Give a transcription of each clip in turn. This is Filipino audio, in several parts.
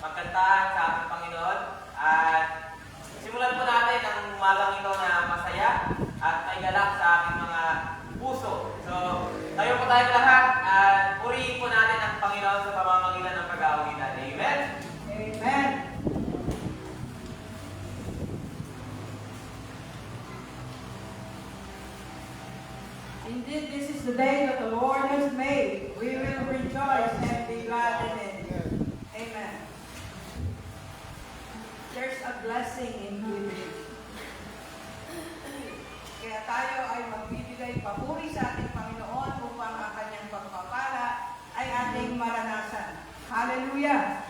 magkantahan sa ating Panginoon at simulan po natin ang umagang ito na masaya at may galak sa ating mga puso. So, tayo po tayong lahat at purihin po natin ang Panginoon sa pamamagitan ng pag-aawitan. Amen? Amen. Indeed, this is the day that the Lord has made. We will rejoice and be glad in it. Amen. There's a blessing in giving. Kaya tayo ay magbibigay papuri sa ating Panginoon upang ang kanyang pagpapala ay ating maranasan. Hallelujah!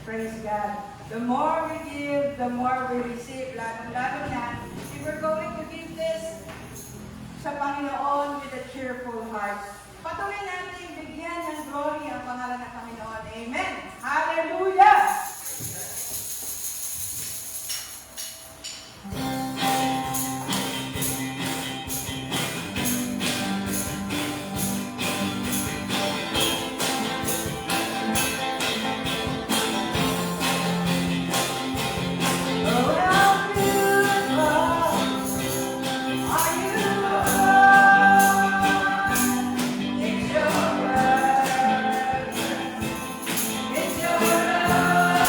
Praise God. The more we give, the more we receive. Lalo na, if we're going to give this sa Panginoon with a cheerful heart, patuloy natin bigyan ng glory ang pangalan ng Panginoon. Amen. Hallelujah! It's your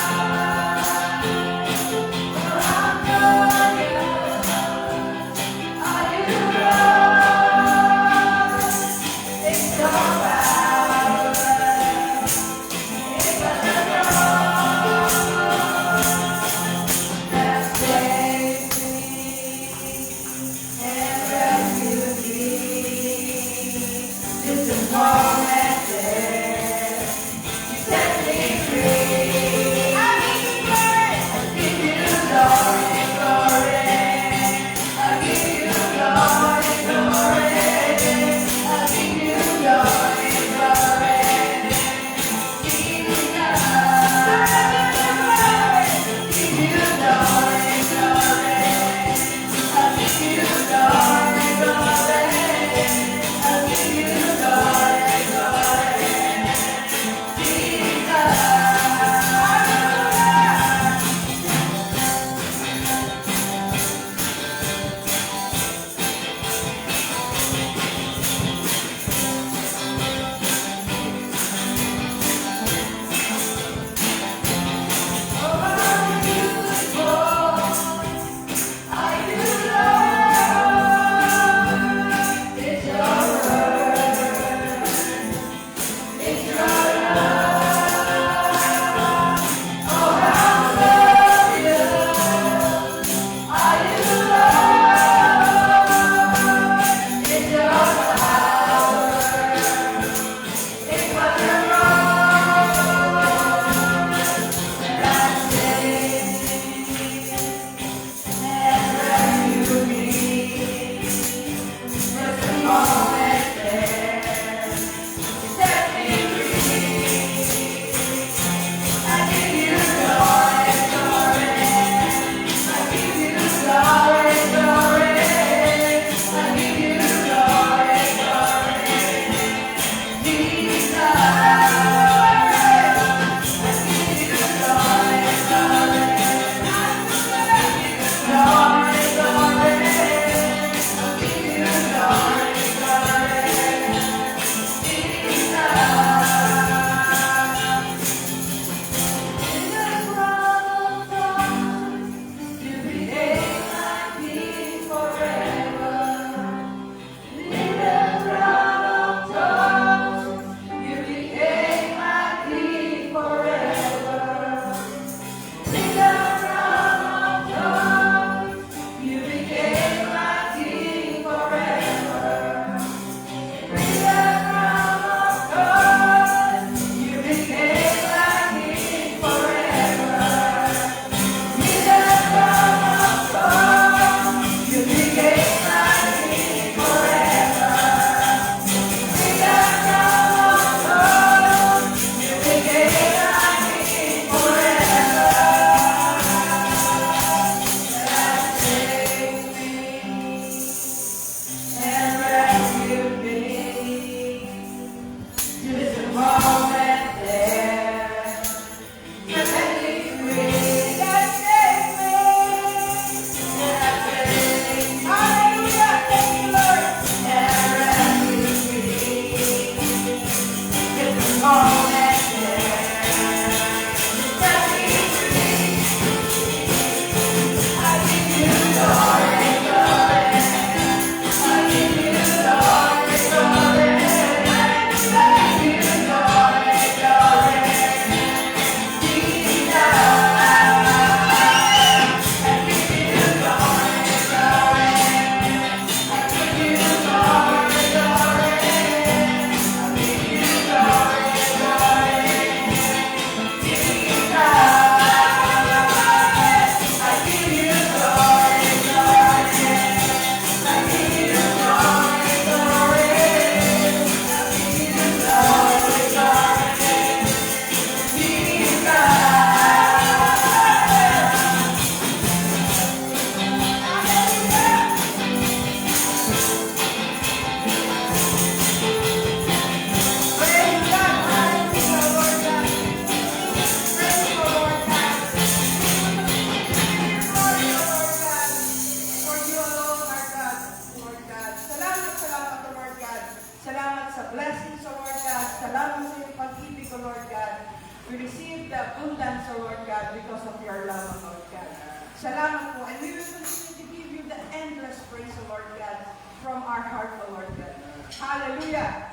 Salamat po. And we will continue to give you the endless praise, O Lord God, from our heart, O Lord God. Hallelujah.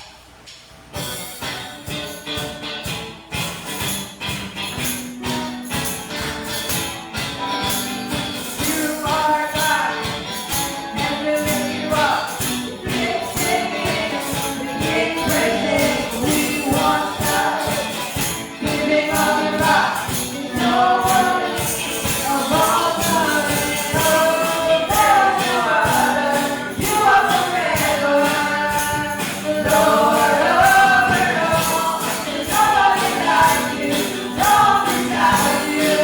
You are God, and we lift you up. Big singing, big praising, we want God. Giving all the rock, no one of all time. Oh, there's no other. You are forever, Lord over all. There's nobody like you, no beside you.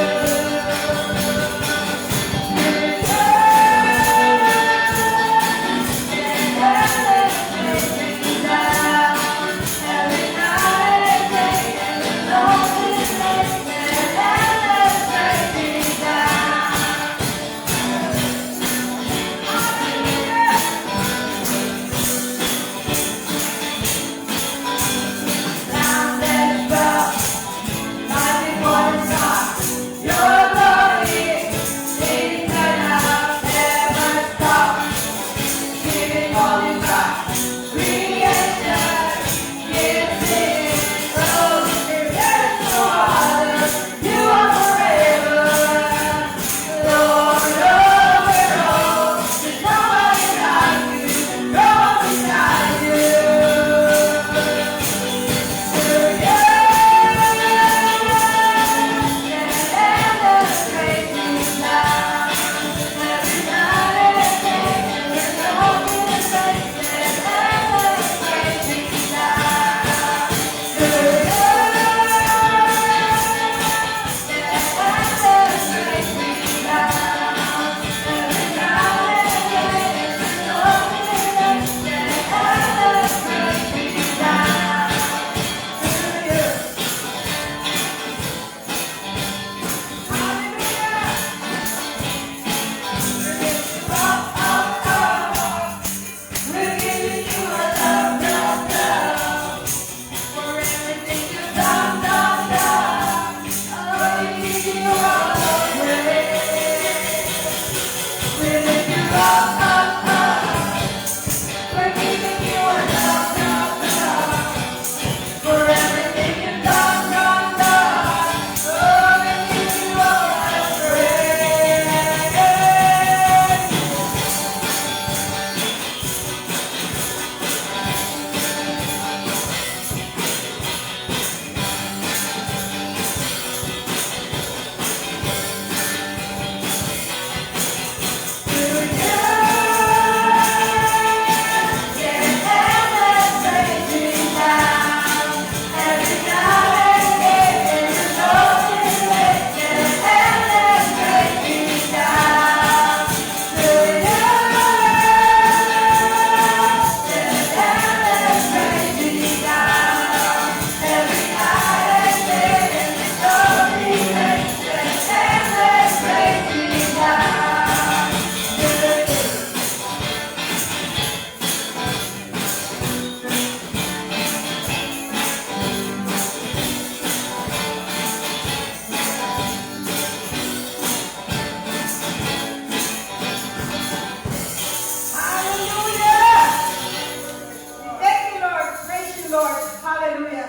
Lord. Hallelujah.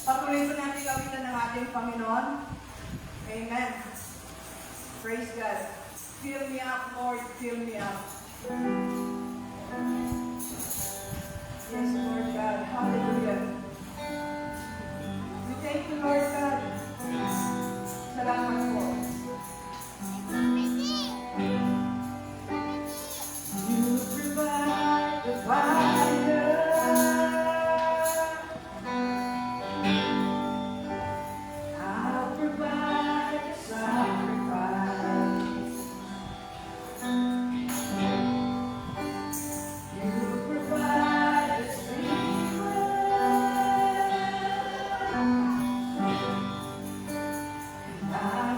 Patuloy po natin gawitan ng ating Panginoon. Amen. Praise God. Fill me up, Lord. Fill me up. Yes, Lord God. Hallelujah. We thank you, Lord God. Salamat po. You provide the fire. I'll provide the sacrifice. You provide the secret. I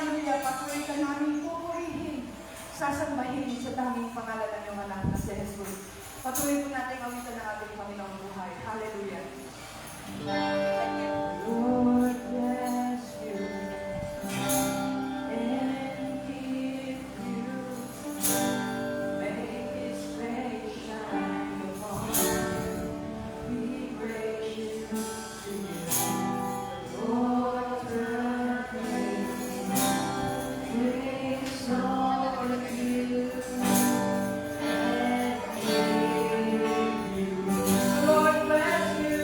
hallelujah, patuloy ka namin pupurihin, sasambahin sa tanging pangalan ng iyong anak na si Jesus. Patuloy po natin awitan ng ating Panginoong buhay. Hallelujah. Lord bless you and keep you. Make His face shine upon you. Be gracious to you. Lord turn His on you. And give you. Lord bless you.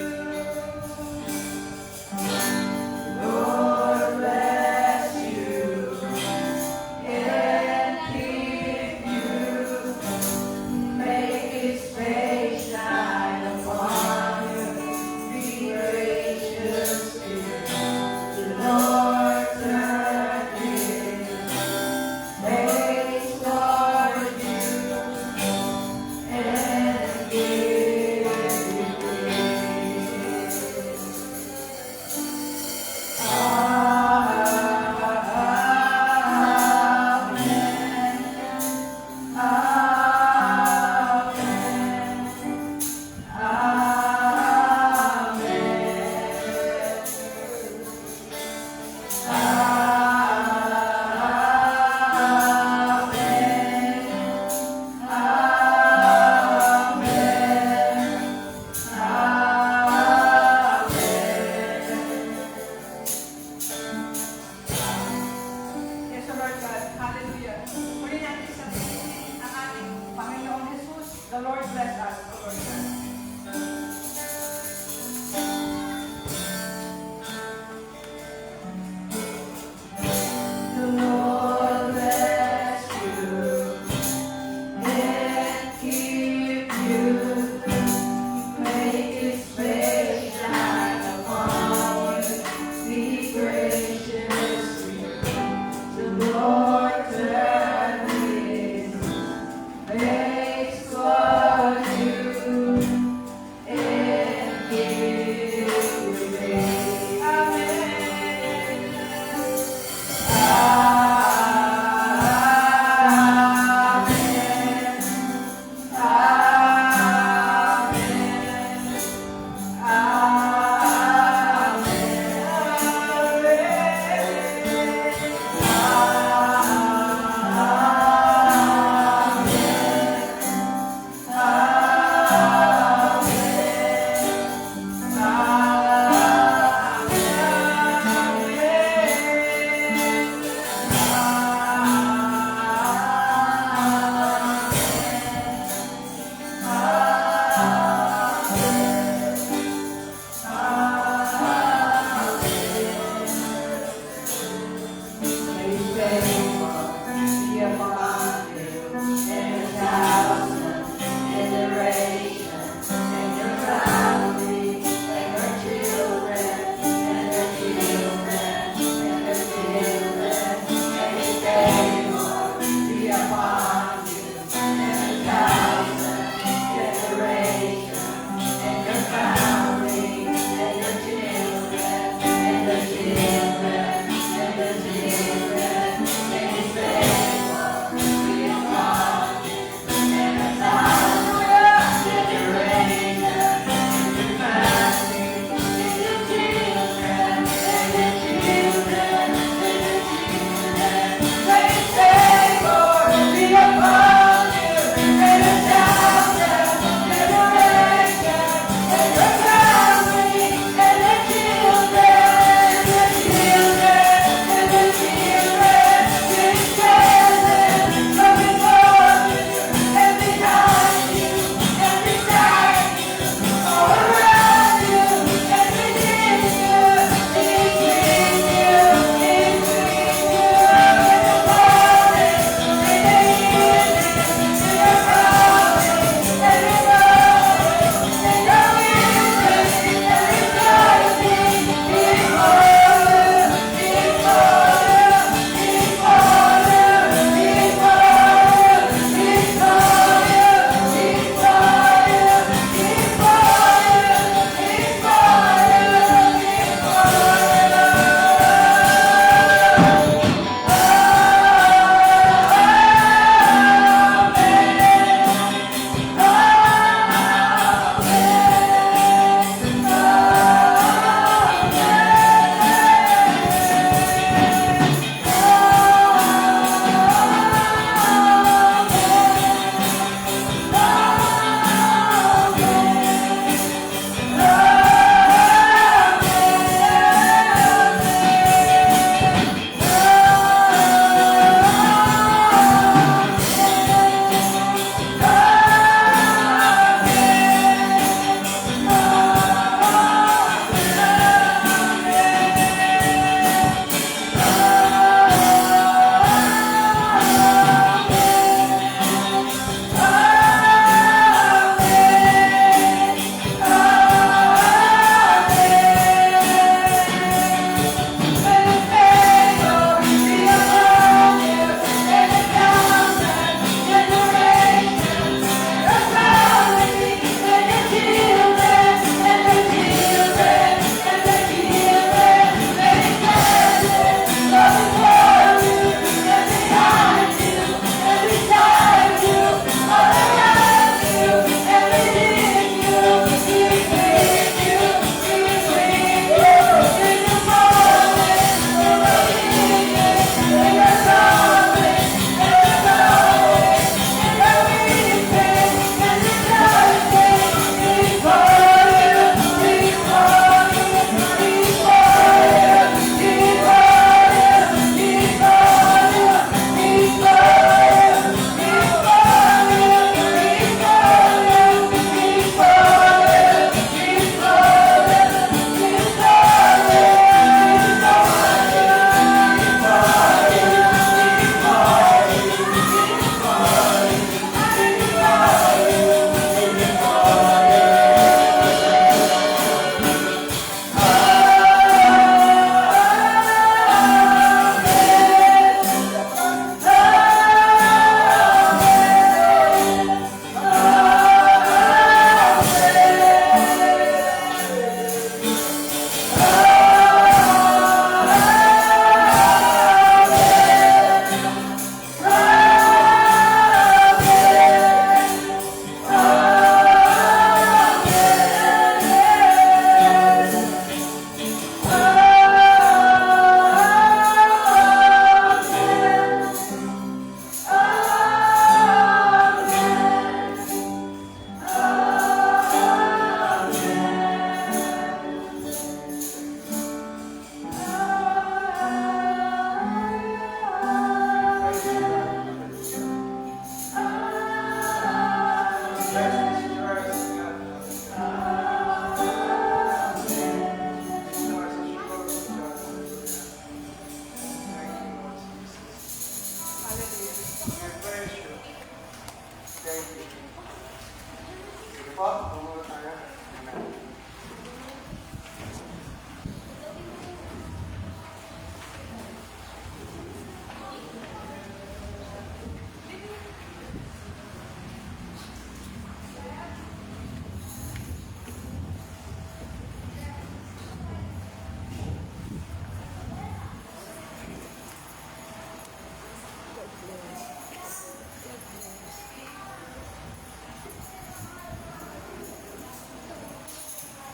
po, tumulong tayo. Amen.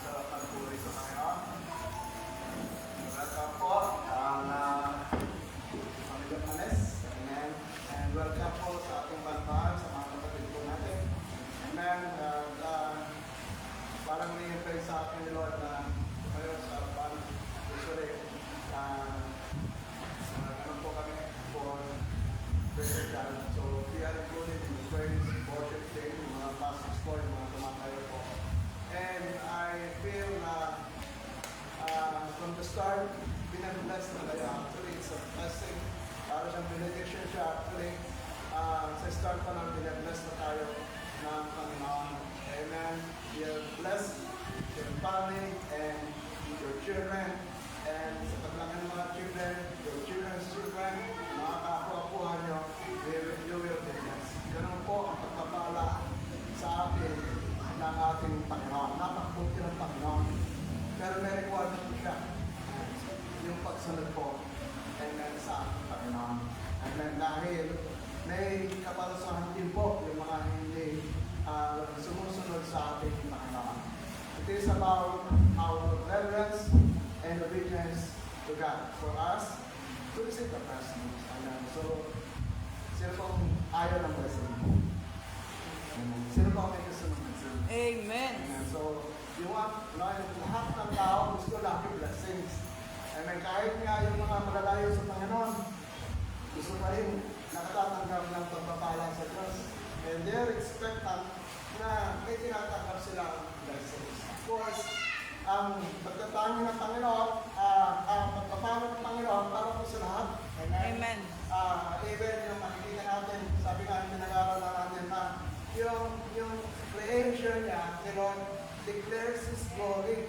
So, pagpuri sa Panginoon. Welcome po ang Pamilya Panes. Amen. And welcome po sa ating bantahan, sa mga kapatid po natin. Amen. And, parang may sa akin ni Lord na ngayon sa pan usually ganun po kami for prayer challenge. So, we are included in the praise, worship team, yung mga pastors po, yung mga tumatayo po. And I feel from the start, binabless na kayo. Actually, it's a blessing. Para siyang benediction siya. Actually, sa start pa lang, binabless na tayo ng Panginoon. Amen. You're blessed, your family, and your children. And sa paglangan ng mga children, your children's children, mga kakuha-kuha nyo, you will be blessed. Ganun po ang pagpapala sa atin ng ating Panginoon. Napakabuti ng Panginoon. Pero may requirement po siya. Yung pagsunod po. Amen sa ating Panginoon. Amen. Dahil may kaparusahan din po yung mga hindi sumusunod sa ating Panginoon. It is about our reverence and obedience to God. For us, to receive the blessings. Amen. So, sino pong ayaw ng blessing? Amen. Sino pong may gusto ng blessing? Amen. Amen. So, you want, lahat ng tao gusto laki blessings. Amen. Kahit nga yung mga malalayo sa Panginoon, gusto pa rin nakatatanggap ng pagpapala sa Diyos. And they're expectant na may tinatanggap silang blessings. Of course, ang pagtatangi ng Panginoon, ang pagpapala ng Panginoon para po sa lahat. Amen. Even yung makikita natin, sabi nga yung nag-aaral natin na yung creation niya, ni Lord, declares His glory.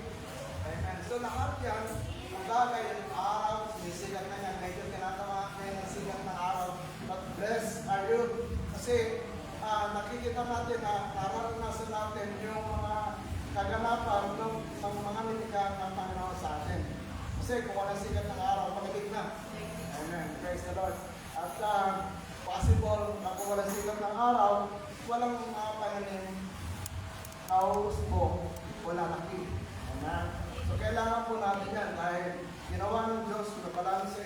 Amen. So lahat yan, ang bagay, yung araw, sinisigat na yan, medyo tinatamaan na yung sigat ng araw. But blessed are you. Kasi nakikita natin na nararanasan natin yung mga kaganapan ng mga nilikha ng Panginoon sa atin. Kasi kung walang sigat ng araw, makilig na. Amen. Praise the Lord. At possible na kung walang sigat ng araw, walang mga pananim na uusbo, wala nakik. Amen. So kailangan po natin yan dahil ginawa ng Diyos na balanse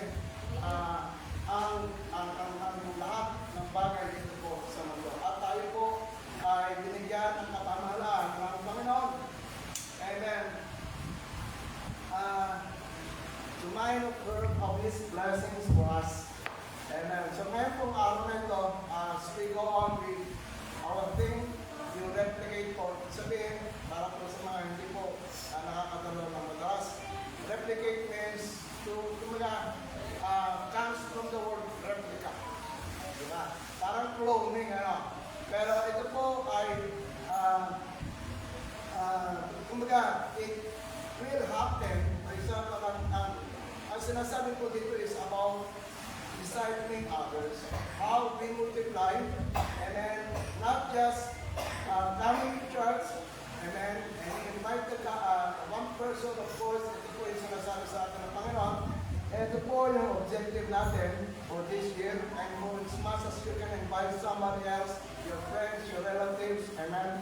ang lahat ng bagay dito po sa mundo. At tayo po ay binigyan ng kapamahalaan ng Panginoon. Amen. To mind of His blessings for us. Amen. So ngayon pong araw na ito, as we go on with our thing, yung replicate po, sabihin, para po sa mga hindi po nakakatalo ng madalas, replicate means comes from the word replica. Diba? Parang cloning, ano. Pero ito po ay, it will happen. For example, ang sinasabi po dito is about discipling others, how we multiply, and then not just coming to church, amen, and invite one person, of course, ito po yung sinasabi sa atin ng Panginoon. Ito po yung objective natin for this year, and for as much as you can invite somebody else, your friends, your relatives, amen,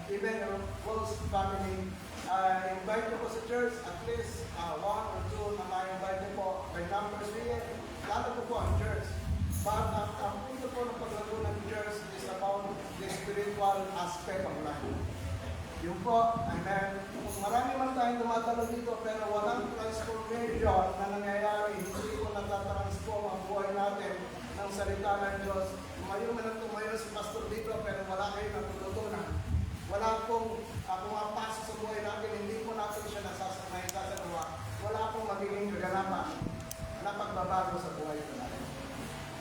even your close family, invite nyo po sa church, at least one or two na ma-invite nyo po by numbers. Lalo po ang church. But ang punto po ng paglago ng church is about the spiritual aspect of life. Yung po, amen, marami man tayong tumatalo dito pero walang transformation na nangyayari, hindi po natatransform ang buhay natin ng salita ng Diyos. Tumayo man ang tumayo si pastor dito pero wala kayo natututunan. Wala pong pumapasok sa buhay natin, hindi po natin siya nasasagawa. Wala pong magiging kaganapan na pagbabago sa buhay natin.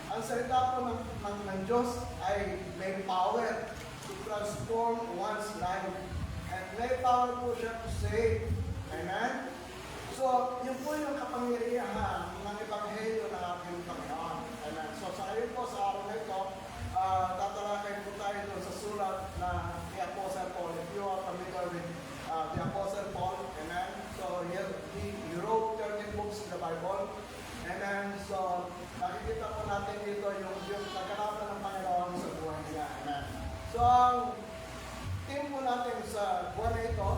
Ang salita po ng Diyos ay may power. to transform one's life. And may power po siya to save. Amen? So, yun po yung kapangyarihan ng Ebanghelyo ng ating Panginoon. Amen? So, sa ngayon po, sa araw na ito, tatalakay po tayo doon sa sulat na ni Apostle Paul. If you are familiar with the Apostle Paul, amen? So, he wrote 13 books in the Bible. Amen? So, nakikita po natin dito yung nagkarapan ng Panginoon sa buhay niya. Amen? So, ang team po natin sa buwan na ito,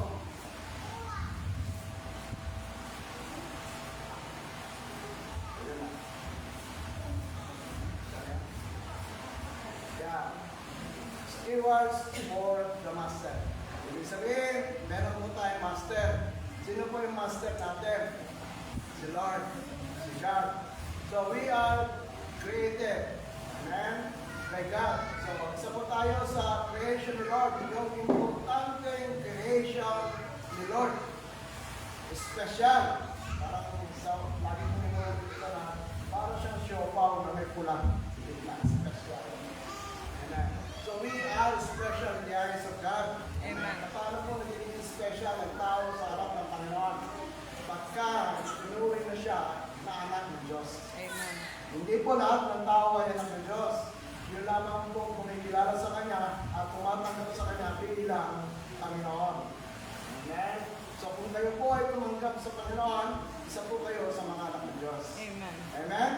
yeah, stewards for the master. Ibig sabihin, meron po tayong master. Sino po yung master natin? Si Lord, si God. So we are created. Amen? By God. So isa po tayo sa creation ni Lord. Yung importanteng creation ni Lord. Special. Parang lagi ko nila dito na parang siyang siopaw na may pulang. Special. Amen. So we are special in the eyes of God. Amen. Paano po naging special ang tao sa harap ng Panginoon? Pagka tinuring na siya na anak ng Diyos. Amen. Hindi po lahat ng tao ay anak ng Diyos. Yun lamang po kumikilala sa Kanya at tumatanggap sa Kanya bilang Panginoon. Amen? So kung kayo po ay tumanggap sa Panginoon, isa po kayo sa mga anak ng Diyos. Amen. Amen?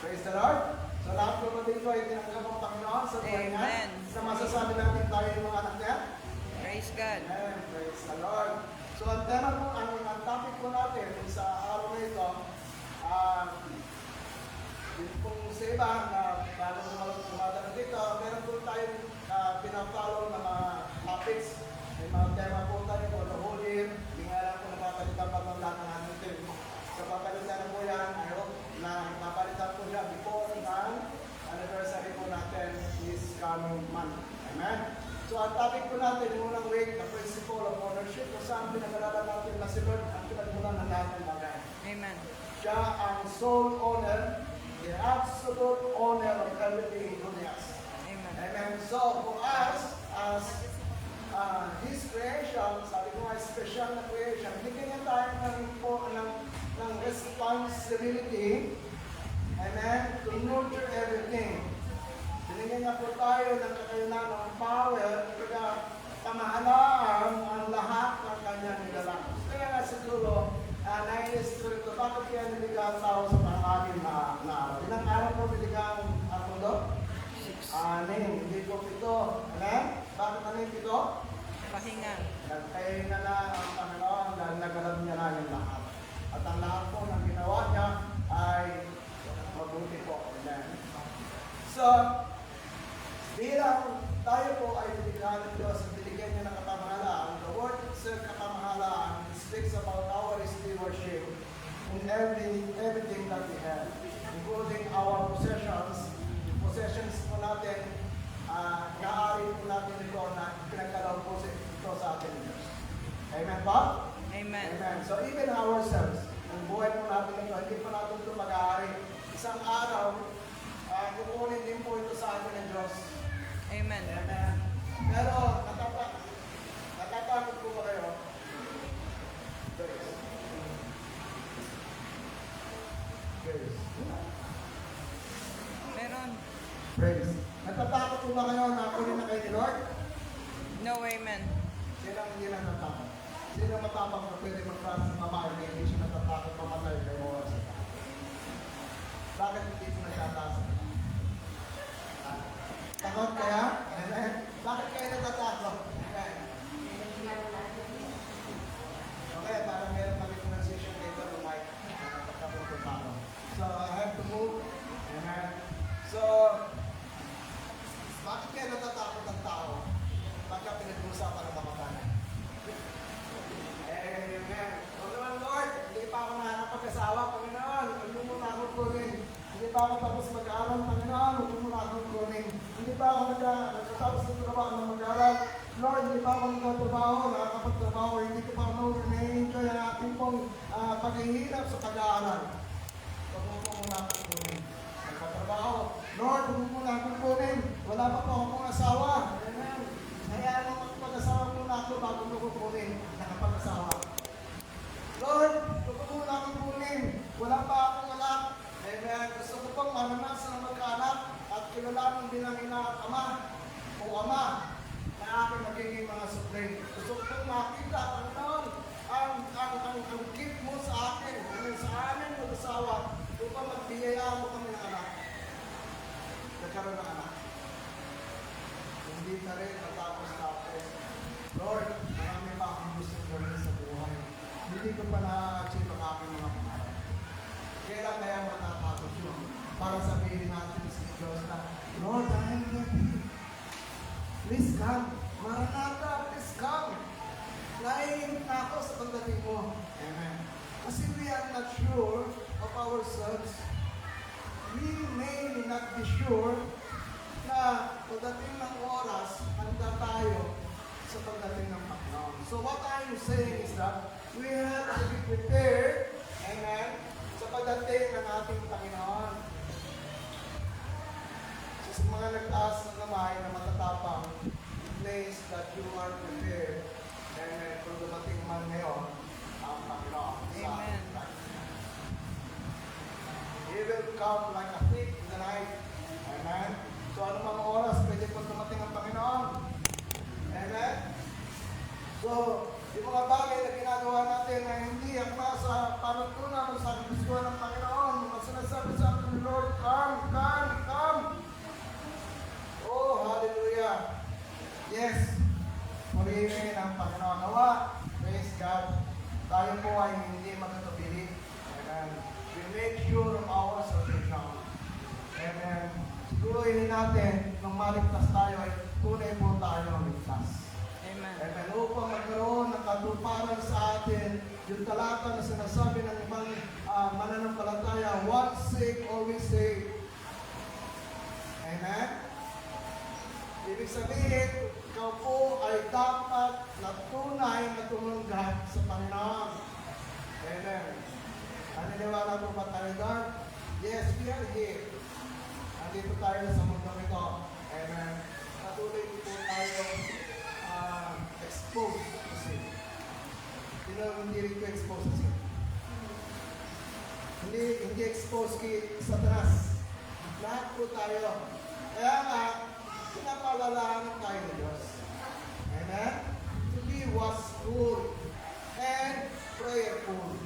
Praise the Lord. So lahat po ba dito ay tinanggap ang Panginoon sa buhay niya? Amen. Sa masasabi natin tayo yung mga anak niya? Praise God. Amen. Praise the Lord. So ang tema po, ang topic po natin sa araw na ito, yung pong sa iba na bago dumadaan dito, meron po tayong pinafollow na mga topics. May mga tema po tayo po the whole year. Hindi nga lang po napapalitan pa ng lahat ng ating team. So papalitan po yan, I hope na papalitan po siya before ng anniversary po natin this coming month. Amen? So ang topic po natin, yung unang week, the principle of ownership, kung saan pinag-aralan natin na si Lord ang pinagmulan ng lahat ng bagay. Amen. Siya ang sole owner, the absolute owner of everything he has. Amen. Amen. So for us, as His creation, sabi ko nga, special na creation, bigyan niya tayo ng responsibility, amen, to nurture everything. Binigyan niya po tayo ng kakayanan ng power, kaya pamahalaan ang lahat ng kanyang nilalang. Kaya nga siguro, nainis ko ito, bakit kaya niligyan ang tao sa pang-amin na araw? Ilang araw po niligyan ang mundo? 6. Hindi po 7. Amen? Bakit ano yung 7? Pahinga. Nagpahinga na ang Panginoon dahil nagalab niya na yung lahat. At ang lahat po ng ginawa niya ay mabuti po. Amen? So, bilang tayo po ay binigyan ng Diyos at binigyan niya ng kapamahalaan, the word itself kapamahalaan speaks about our stewardship in everything that we have, including our possessions. Yung possessions po natin, naari po natin ito na pinagkalaw po ito sa atin ng Diyos. Amen ba? Amen. Amen. So even ourselves, ang buhay po natin ito, hindi po natin ito mag-aari. Isang araw, kukunin din po ito sa atin ng Diyos. Amen. Amen. Pero, natatakot po ba kayo? Praise. Meron. Praise. Natatakot po ba kayo na kunin na kayo ni Lord? No, amen. Sino ang hindi natatakot? Sino ang matapang na pwede mag-trans ng babae na hindi siya natatakot mamatay kayo oras sa tao? Bakit hindi po nagtataas? Takot kaya? Amen. Bakit kayo natatakot? Amen. Okay, parang meron kami pronunciation dito ng mic. Pagkapunto pa ako. So, I have to move. Amen. So, bakit kayo natatakot ng tao? Pagka pinag-uusapan ng kamatayan. Amen. O naman, Lord, hindi pa ako nakakapag-asawa, Panginoon. Huwag mo muna akong kunin. Hindi pa ako tapos mag-aaral, Panginoon. Huwag mo muna akong kunin. Hindi pa ako nagtatapos ng trabaho ng mag-aaral. Lord, hindi pa ako nagtatrabaho, nakakapagtrabaho. Hindi ko pa ako na-enjoy ang ating pong paghihirap sa pag-aaral. Huwag mo po muna akong kunin. Nagtatrabaho. Lord, huwag mo muna akong kunin. Wala pa po akong asawa. Amen. Amen. Gusto ko pong maranasan ng magkaanak at kilalanin bilang ina at ama o ama na aking magiging mga supreme. Gusto ko pong makita, Panginoon, ang gift mo sa akin, sa amin mag-asawa, upang magbiyayaan mo kami ng anak. Nagkaroon ng anak. Hindi na rin natapos-tapos. Lord, marami pa akong gusto gawin sa buhay. Hindi ko pa na-achieve ang aking mga pangarap. Kailan kaya matatapos yun? Para sabihin natin sa Diyos na, Lord, I am ready. Please come. Maranatha, please come. Naiinip na ako sa pagdating mo. Amen. Kasi we are not sure of ourselves. We may not be sure na pagdating ng oras, handa tayo sa pagdating ng Panginoon. So what I'm saying is that we have to be prepared, amen, sa pagdating ng ating Panginoon. So sa mga nagtaas ng kamay na matatapang, place that you are prepared, amen, kung dumating man ngayon, ang Panginoon. Amen. He will come like a thief in the night. Amen. So anumang oras, pwede po dumating ang Panginoon. Amen. So, yung mga bagay na ginagawa natin na hindi akma sa panuntunan o sa gusto ng Panginoon, mga sinasabi sa atin ni Lord, come, come, come. Oh, hallelujah. Yes. Purihin ang Panginoon. Nawa, praise God. Tayo po ay hindi magkatubili. Amen. We make sure of our salvation. Amen. Siguruhin natin, nung maligtas tayo, ay tunay po tayo ligtas. Amen. Amen. Upang magkaroon ng katuparan sa atin, yung talata na sinasabi ng ibang mananampalataya, once saved, always saved. Amen. Ibig sabihin, ikaw po ay dapat na tunay na tumanggap sa Panginoon. Amen. Naniniwala po ba tayo doon? Yes, we are here. Nandito tayo sa mundong ito. Amen. Patuloy po tayo expose kasi. Hindi rin ko expose kasi. Hindi expose kay Satanas. Lahat po tayo. Kaya nga, pinapalalahanan tayo ng Diyos. Amen? To be watchful and prayerful.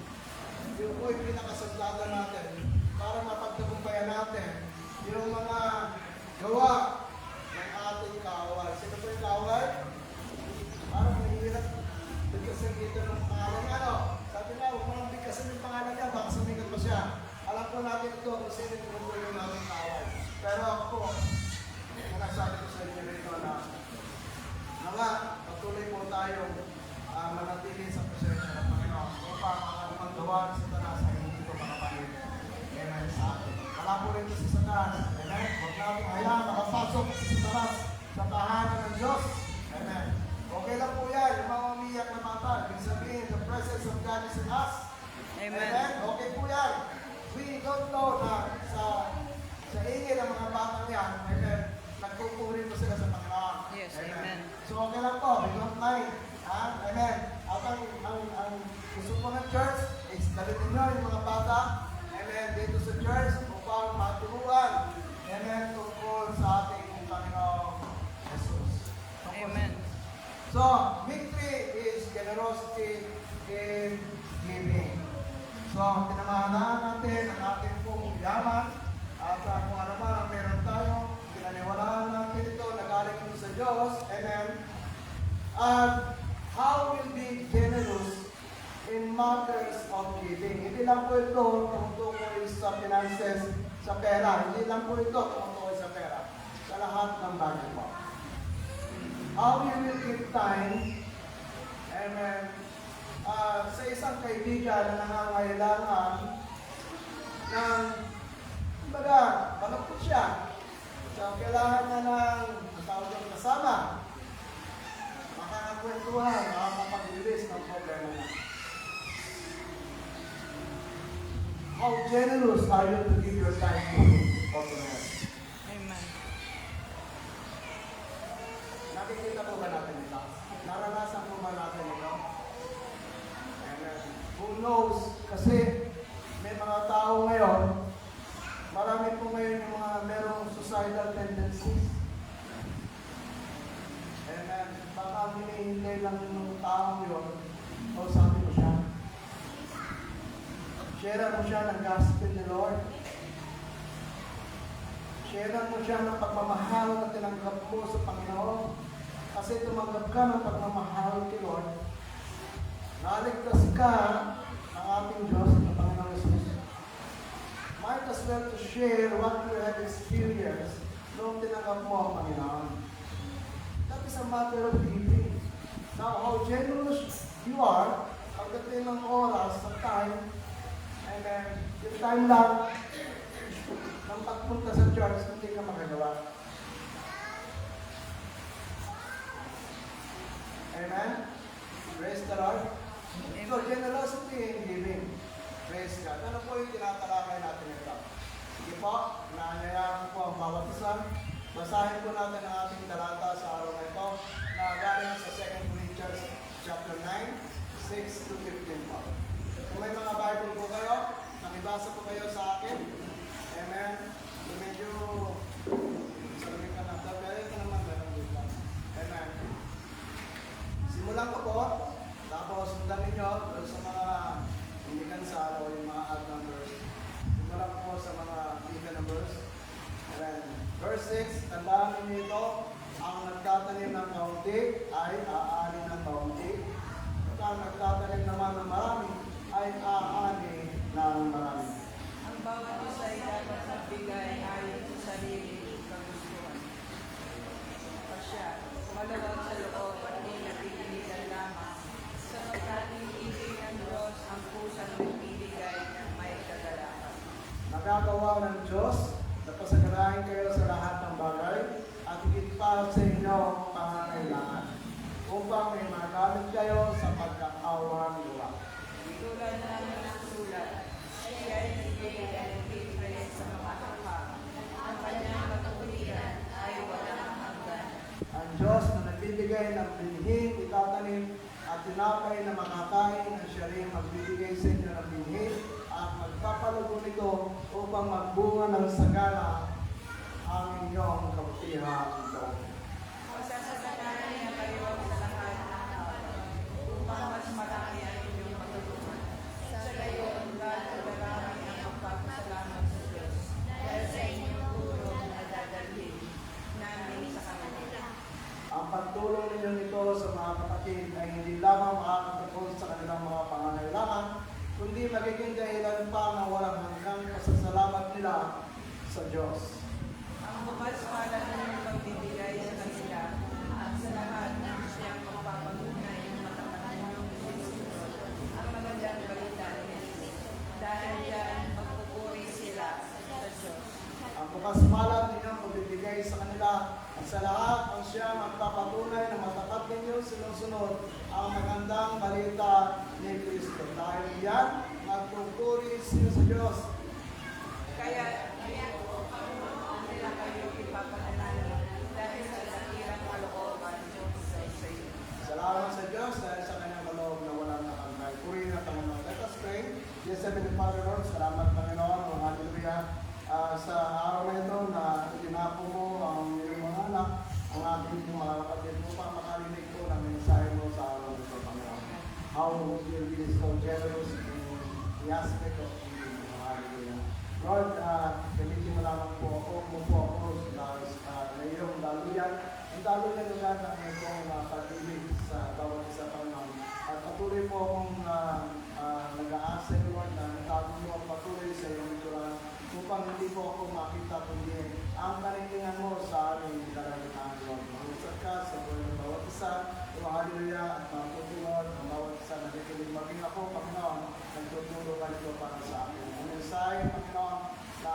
Yung po yung pinakasandata natin para mapagtagumpayan natin yung mga gawa ng ating kaaway. Sino po yung kaaway? Parang mahirap bigkasin dito ng pangalan niya, no? Sabi nga, huwag mo nang bigkasin yung pangalan niya, baka sumigat pa siya. Alam po natin ito kung sino yung namin kaaway. Pero ako po, nasabi ko sa inyo rito na nga, patuloy po tayong manatili sa presensya ng Panginoon upang ang anumang gawa ng Satanas ay hindi ko makapalit. Amen sa atin. Wala po rin si Satanas. Amen. Huwag natin hayaan makapasok si Satanas sa tahanan ng Diyos. Amen. Okay lang po yan. Yung mga umiyak na mata. Ibig sabihin, the presence of God is in us. Amen. Amen. Okay po yan. We don't know na sa ingay ng mga batang yan, amen, nagpupuri po sila sa Panginoon. Yes, amen. So okay lang po, we don't mind. Amen. At ang gusto po ng church is dalitin nyo yung mga bata, amen, dito sa church upang maturuan, amen, tungkol sa ating Panginoong Jesus. Amen. So, victory is generosity in giving. So, tinamahalaan natin ang ating pong yaman at kung ano man ang meron tayo, pinaniwalaan natin ito, nagaling ito sa Diyos, amen. And how will be generous in matters of giving. Hindi lang po ito tumutukoy sa finances, sa pera. Hindi lang po ito tumutukoy sa pera. Sa lahat ng bagay po. How you will give time, amen, sa isang kaibigan na nangangailangan ng, kumbaga, malungkot siya. So, kailangan na ng tawag ng kasama. Makakakwentuhan, makakapag-release ng problema niya. How generous are you to give your time to others? Amen. Nakikita po ba natin ito? Naranasan po ba natin ito? Amen. Who knows? Kasi may mga tao ngayon Share mo siya ng gospel ni Lord. Share mo siya ng pagmamahal na tinanggap mo sa Panginoon. Kasi tumanggap ka ng pagmamahal kay Lord. Naligtas ka ng ating Diyos, ng Panginoon Jesus. Might as well to share what you have experienced nung tinanggap mo ang Panginoon. That is a matter of giving. Now, how generous you are, pagdating ng oras, sa time, and then, yung time lang, nang pagpunta sa church, hindi ka magagawa. Amen? Praise the Lord. So, generosity in giving. Praise God. Ano po yung tinatalakay natin ito? Sige po, naanyayahan po ang bawat isa. Basahin po natin ang ating talata sa araw na ito na galing sa 2 Corinthians chapter 9, 6 to 15 po. Kung may mga Bible po kayo, nakibasa po kayo sa akin. Amen. So medyo sabi ka na, dahil ka naman meron dito. Amen. Simulan ko po, tapos sundan ninyo sa mga hindi kansa o yung mga odd numbers. Simulan ko sa mga even numbers. Amen. Verse 6, tandaan ninyo ito, ang nagtatanim ng kaunti ay aani ng kaunti. At ang nagtatanim naman ng marami ay aani ng marami. Ang bawat isa ay dapat magbigay ayon sa sarili kagustuhan. Pasya, maluwag sa loob at di napipilitan lamang. Sapagkat ibig ng Diyos ang pusang nagbibigay ng may kagalakan. Nagagawa ng Diyos na pasaganahin kayo sa lahat ng bagay at higit pa sa inyong pangangailangan upang may magamit kayo sa pagkakawang luwa. Tulad na ng sulat, siya ay nagbibigay ng libre sa mga kapwa. Ang kanyang katuwiran ay walang hanggan. Ang Diyos na nagbibigay ng binhi, itatanim at tinapay na makakain ang siya rin magbibigay sa inyo ng binhi at magpapalugo nito upang magbunga ng sagana ang inyong kabutihan doon. Masasasanayan niya kayo sa lahat ng tao upang mas marami ang inyong matulungan. Sa gayon, lalo marami ang magpapasalamat sa Diyos dahil sa inyong tulong na dadalhin namin sa kanila. Ang pagtulong ninyo nito sa mga kapatid ay hindi lamang makakatapos sa kanilang mga pangangailangan, kundi magiging dahilan pa na walang hanggang pasasalamat nila sa Diyos. Ang bukas para ng pagbibigay sa kanila at sa lahat ng siyang magpapagunay ng matapat ng Diyos ang magandang balita niya. Dahil yan, magpupuri sila sa Diyos. Ang bukas palad ninyong pagbibigay sa kanila at sa lahat ang siya magpapatunay na matapat ninyo sinusunod ang magandang balita ni Kristo. Dahil yan, magpupuri sila sa Diyos. Kaya, nila kayo ipapanalangin dahil sa dakirang kalooban Diyos sa iyo. Salamat sa Diyos dahil sa kanyang kaloob na walang nakangkay. Puri na Panginoon. Let us pray. Yes, Heavenly Father, Lord, salamat Panginoon. Hallelujah. Sa araw na ito na itinapo mo ang iyong mga anak, ang ating mga kapatid mo pa makalinig ko ng mensahe mo sa araw na ito, Panginoon. How you be so generous in the aspect of giving. Hallelujah. Lord, gamitin mo lamang po ako sa iyong daluyan. Ang daluyan nila na iyong pag-ibig sa bawat isa, Panginoon. At patuloy po akong nag-aasa, Lord, na natago mo ang patuloy sa iyong ituran upang hindi po ako makita kundi ang karintingan mo sa aming kalalitan, Lord. Mahusap ka sa buhay ng bawat isa. Hallelujah. At matutulog ang bawat isa na nakikinig. Maging ako, Panginoon, nagtutulog ka nito para sa akin. Ang mensahe, Panginoon, na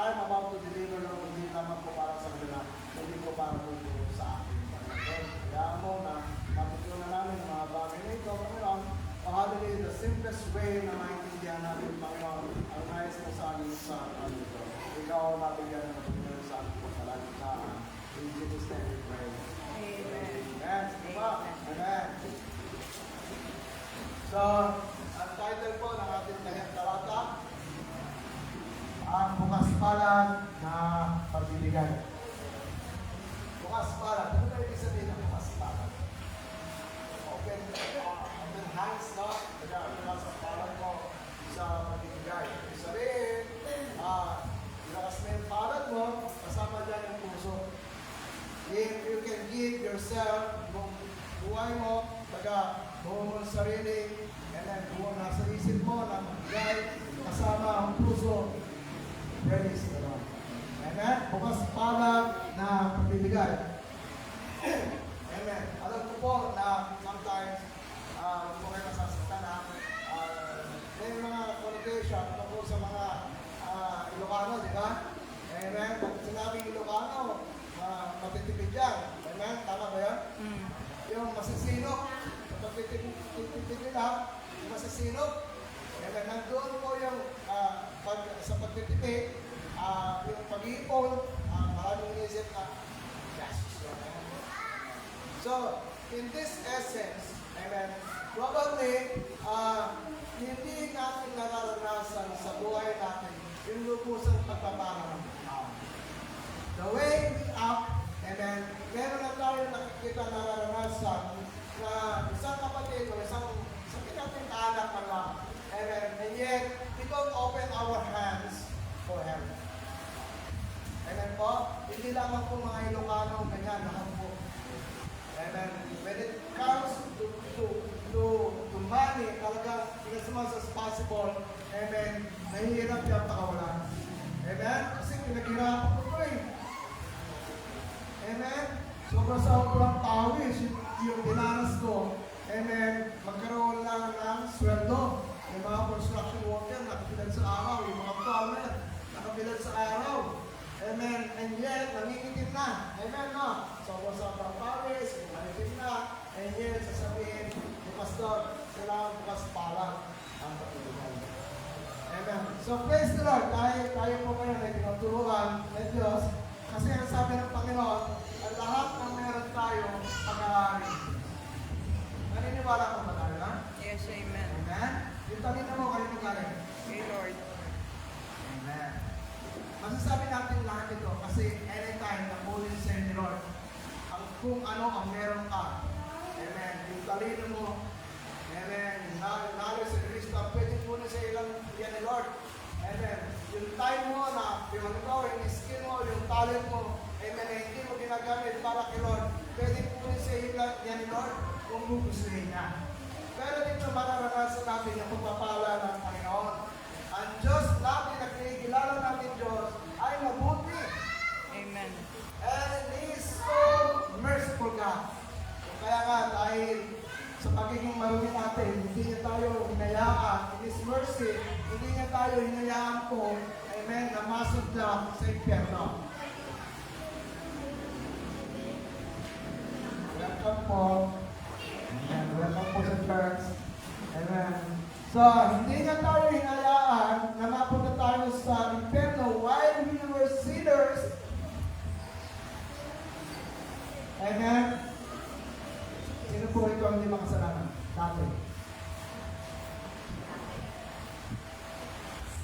I'm about to deliver, Lord, hindi naman po para sa kanila, hindi ko para po sa akin, Panginoon. Kaya mo na matutunan namin ang mga bagay na ito, Panginoon. Hallelujah, the simplest way na maintindihan natin, Panginoon, ang nais mo sa amin sa ano ito. Ikaw ang mabigyan ng pagkakas sa amin po sa lalitaan. In Jesus' name we pray. Amen. Amen. Diba? Amen. So, ang title po ng ating talata, ang bukas palad na pagbibigay. Bukas palad. Ano ba ibig sabihin ng bukas palad? Open hands, no? Kaya bukas palad mo. sa pagbibigay. Ibig sabihin, lakas mo yung palad mo, kasama dyan yung puso. If you can give yourself, kung buhay mo, buo mo ang sarili, and then buo nasa isip mo na magbigay, kasama ang puso, praise the Lord. Amen? Bukas palad na pagbibigay. Amen. Alam ko po na sometimes, kung kayo nasasaktan na, may mga connotation tungkol sa mga Ilocano, di ba? Amen. Pag sinabing Ilocano, matitipid yan. Amen. Tama ba yan? Yung masisinop, pag titipid nila, yung masisinop, amen. Nandun po yung sa pagtitipid, yung pag-iipon, maraming inisip na, yes. So, in this essence, amen, probably, hindi natin nararanasan sa buhay natin yung lubusang pagpapala ng tao. The way we act, amen, meron na tayo nakikita nararanasan na isang kapatid o isang natin kaanak na lang, amen, and yet, we don't open our hands for help. Amen po? Hindi lamang po mga Ilocano, ganyan, lahat po. Amen. When it comes to money, talagang as much as possible, amen, nahihirap yung pakawalan. Amen? Kasi pinaghirapan ko eh. Amen? Sobrang pawis yung dinanas ko. Amen? Magkaroon lang ng sweldo. Yung mga construction worker, nakabilad sa araw. Yung mga farmer, nakabilad sa araw. Amen. And yet, nangingitim na. Amen, no? Sobrang pawis, nangingitim na. And yet, sasabihin ni Pastor, kailangan bukas pala ang patuloy. Amen. So, praise the Lord. Tayo po ngayon ay tinuturuan ng Diyos. Kasi ang sabi ng Panginoon, ang lahat ng meron tayo, pag-aari. Naniniwala ko ba tayo, ha? Yes, amen. Amen. Yung talina mo, kayo nagaling. Okay, Lord. Amen. Masasabi natin lahat ito kasi anytime na pulling sa ni Lord, kung ano ang meron ka. Amen. Yung talino mo, amen. Yung knowledge sa Kristo, pwede po na sa ilang yan ni Lord. Amen. Yung time mo na, yung ano ko, yung skill mo, yung talent mo, amen, na hindi mo ginagamit para kay Lord, pwede po na sa ilang yan ni Lord kung gugustuhin niya. Pero dito mararanasan natin yung pagpapala ng Panginoon. Ang Diyos natin na kinikilala natin Diyos ay mabuti. Amen. And He is so merciful God. Kaya nga dahil sa pagiging marumi natin, hindi niya tayo hinayaan. In His mercy, hindi niya tayo hinayaan po, amen, na masadya sa impyerno. Welcome po. Amen. Welcome po sa church. Amen. So, hindi niya tayo hinayaan na mapunta tayo sa impyerno while we were sinners. Amen. Sino po ito ang hindi makasalanan? Dati.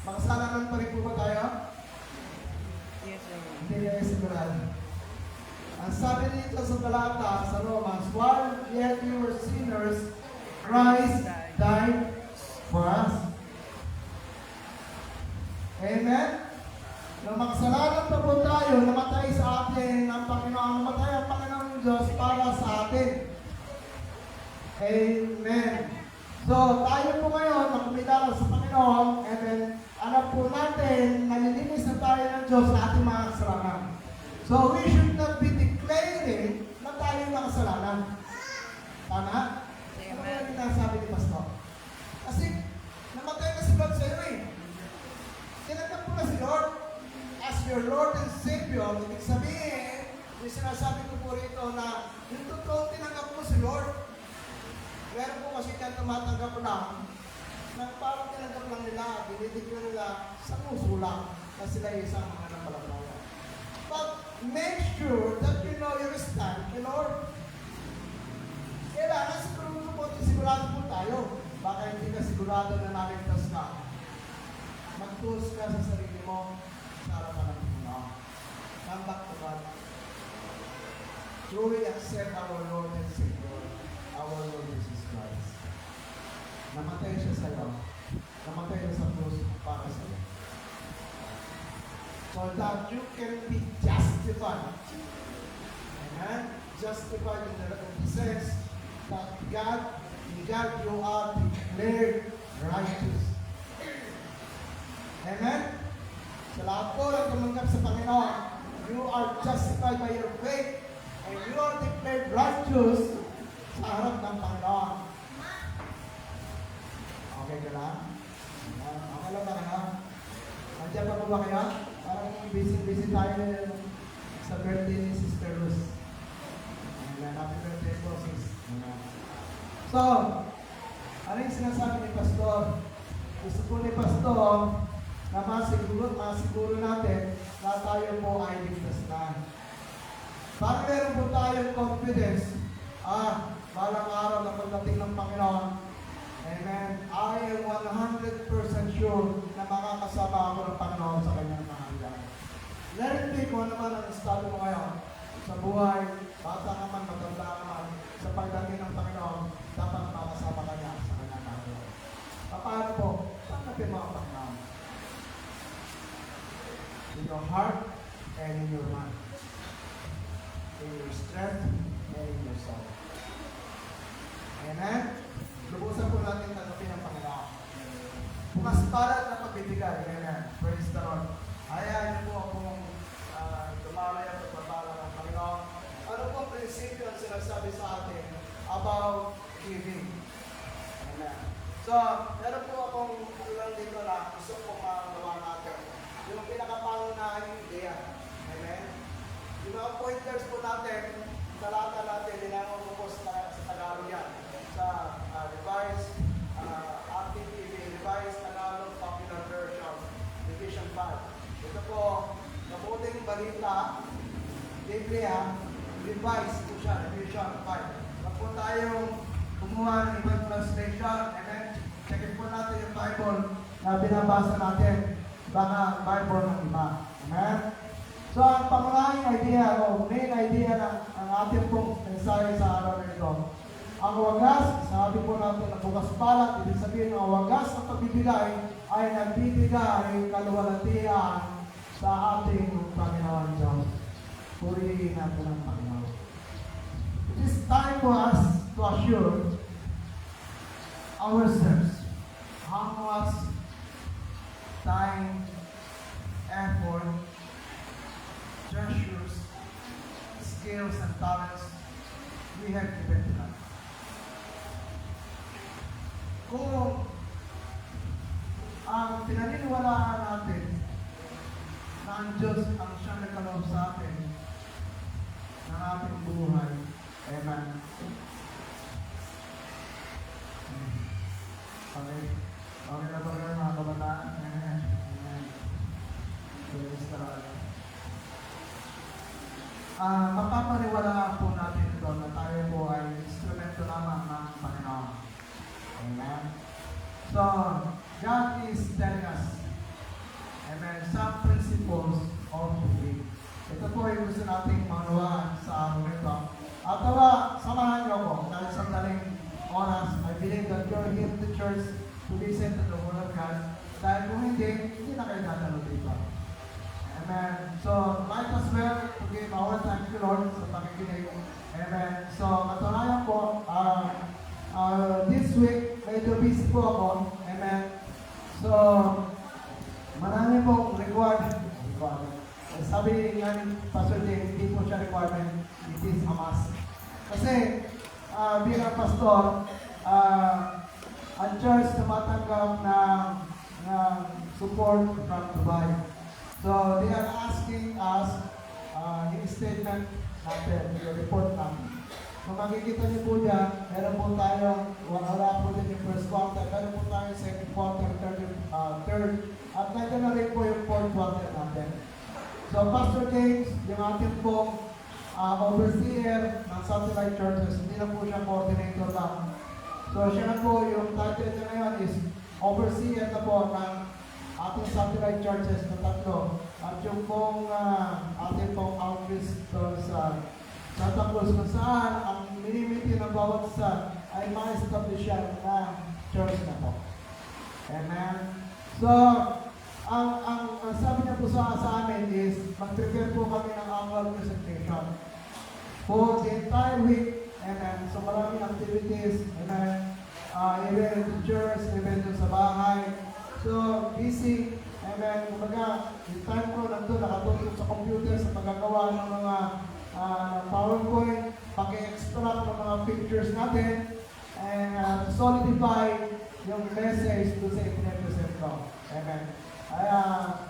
Makasalanan pa rin po ba tayo? Yes, amen. Hindi niya sigurado. Ang sabi dito sa Galata, sa Romans, while yet we were sinners, Christ died for us. Amen? Nung makasalanan pa po tayo, namatay sa atin ang Panginoon, namatay ang Panginoon Diyos para sa atin. Amen. So, tayo po ngayon, na kumilala sa Panginoon, amen, alam po natin, nalilinis na tayo ng Diyos sa ating mga kasalanan. So, we should not be declaring na tayo yung makasalanan. Tama? Ano ba yung nasabi ni Pastor? Kasi, namatay na si Lord sa iyo eh. Tinanggap mo na si Lord as your Lord and Savior. Ibig sabihin, yung sinasabi ko po rito na yung totoo tinanggap mo si Lord. Meron po kasi kaya tumatanggap lang na parang tinanggap lang nila, dinidiklo nila sa puso lang na sila isang mga nampalataya. But make sure that you know your stand in Lord. Kailangan sigurado po tayo. Baka hindi ka sigurado na naligtas ka. Mag-tools ka sa sarili mo sa harapan ng Panginoon. Come back to God. Truly accept our Lord and Savior, our Lord Jesus Christ. Namatay siya sa iyo. namatay na sa krus para sa iyo. So that you can be justified. Amen? Justified in the sense that in God you are declared righteous. Amen? Sa lahat po ng tumanggap sa Panginoon, you are justified by your faith and you are declared righteous sa harap ng Panginoon. Okay ka lang? Okay lang ba kayo? Nandiyan pa po ba kayo? Parang busy tayo sa birthday ni Sister Luz. Ayan, happy birthday po, sis. So, ano yung sinasabi ni Pastor? Gusto po ni Pastor na masiguro natin na tayo po ay ligtas na. Para meron po tayong confidence, balang araw na pagdating ng Panginoon, amen, I am 100% sure na makakasama ako ng Panginoon sa kanyang kaharian. Let it be kung ano naman ang estado mo ngayon sa buhay, bata ka man, matanda ka man, sa pagdating ng Panginoon, dapat makasama ka niya sa kanyang kaharian. Paano po? Tanggapin mo ang Panginoon. In your heart and in your mind. In your strength and in your soul. Amen? Lubusan po natin tanggapin ang Panginoon. Bukas palat na pagbibigay. Amen. Praise the Lord. Hayaan niyo po akong tumalay at pagpapala ng Panginoon. Ano po ang prinsipyo ang sinasabi sa atin about giving? Amen. So, meron po akong ulang dito na gusto kong magawa natin. Yung pinakapangunahing ideya. Amen. Yung mga pointers po natin, talata natin, nilangon ko po sa Tagalog yan. Sa Revised Active TV, Revised Tagalog Popular Version, Division 5. Ito po, mabuting balita, Biblia, revised po siya, Division 5. Huwag po tayong kumuha ng ibang translation. Amen. Check po natin yung Bible na binabasa natin. Baka Bible ng iba. Amen? So, ang pangunahing idea o main idea ng ating pong mensahe sa araw na ito, ang wagas, sabi po natin na bukas palat, ibig sabihin ang wagas ng pagbibigay ay nagbibigay kaluwalhatian sa ating Panginoon Diyos. Purihin natin ang Panginoon. It is time for us to assure ourselves how much time, effort, treasures, skills, and talents we have given to God. Kung ang pinaniniwalaan natin na ang Diyos ang siyang nagkaloob sa atin ng ating buhay, amen. Okay. Okay na ba kayo mga kabataan? Amen. Amen. Praise the Lord. Mapapaniwalaan po natin ito na tayo po ay instrumento lamang ng Panginoon. Amen. So, God is telling us, amen, some principles of giving. Ito po ay gusto nating maunawaan sa araw nito. At samahan niyo ako dahil sa daling oras, I believe that you're here in the church to listen to the Word of God. Dahil kung hindi na kayo dadalo dito. Amen. So, might as well to give our thank you, Lord, sa pakikinig. Amen. So, katunayan po, this week, medyo busy po ako. Amen. So, marami pong requirement. Sabi nga ni Pastor James, hindi po siya requirement, it is a must. Kasi, bilang pastor, ang church tumatanggap ng support from Dubai. So, they are asking us yung statement natin, yung report natin. Kung makikita niyo po dyan, meron po tayo, wala po din yung first quarter, meron po tayo second quarter, third, at nandiyan na rin po yung fourth quarter natin. So, Pastor James, yung ating pong overseer ng satellite churches, hindi na po siya coordinator lang. So, siya na po, yung title niya ngayon is overseer na po ng ating satellite churches na tatlo. At yung pong ating pong outreach doon sa Santa Cruz, kung saan ang minimiti ng bawat isa ay ma-establish siya na church na po. Amen. So, ang sabi niya po sa amin is, mag-prepare po kami ng annual presentation. For the entire week, amen. So, maraming activities, amen. Event in church, event dun sa bahay. So, busy, amen. Kumbaga, yung time ko nandun, nakatutok sa computer sa paggagawa ng mga PowerPoint, paki-extract ng mga pictures natin, and solidify yung message doon sa ipinapresent ko. Amen. Kaya,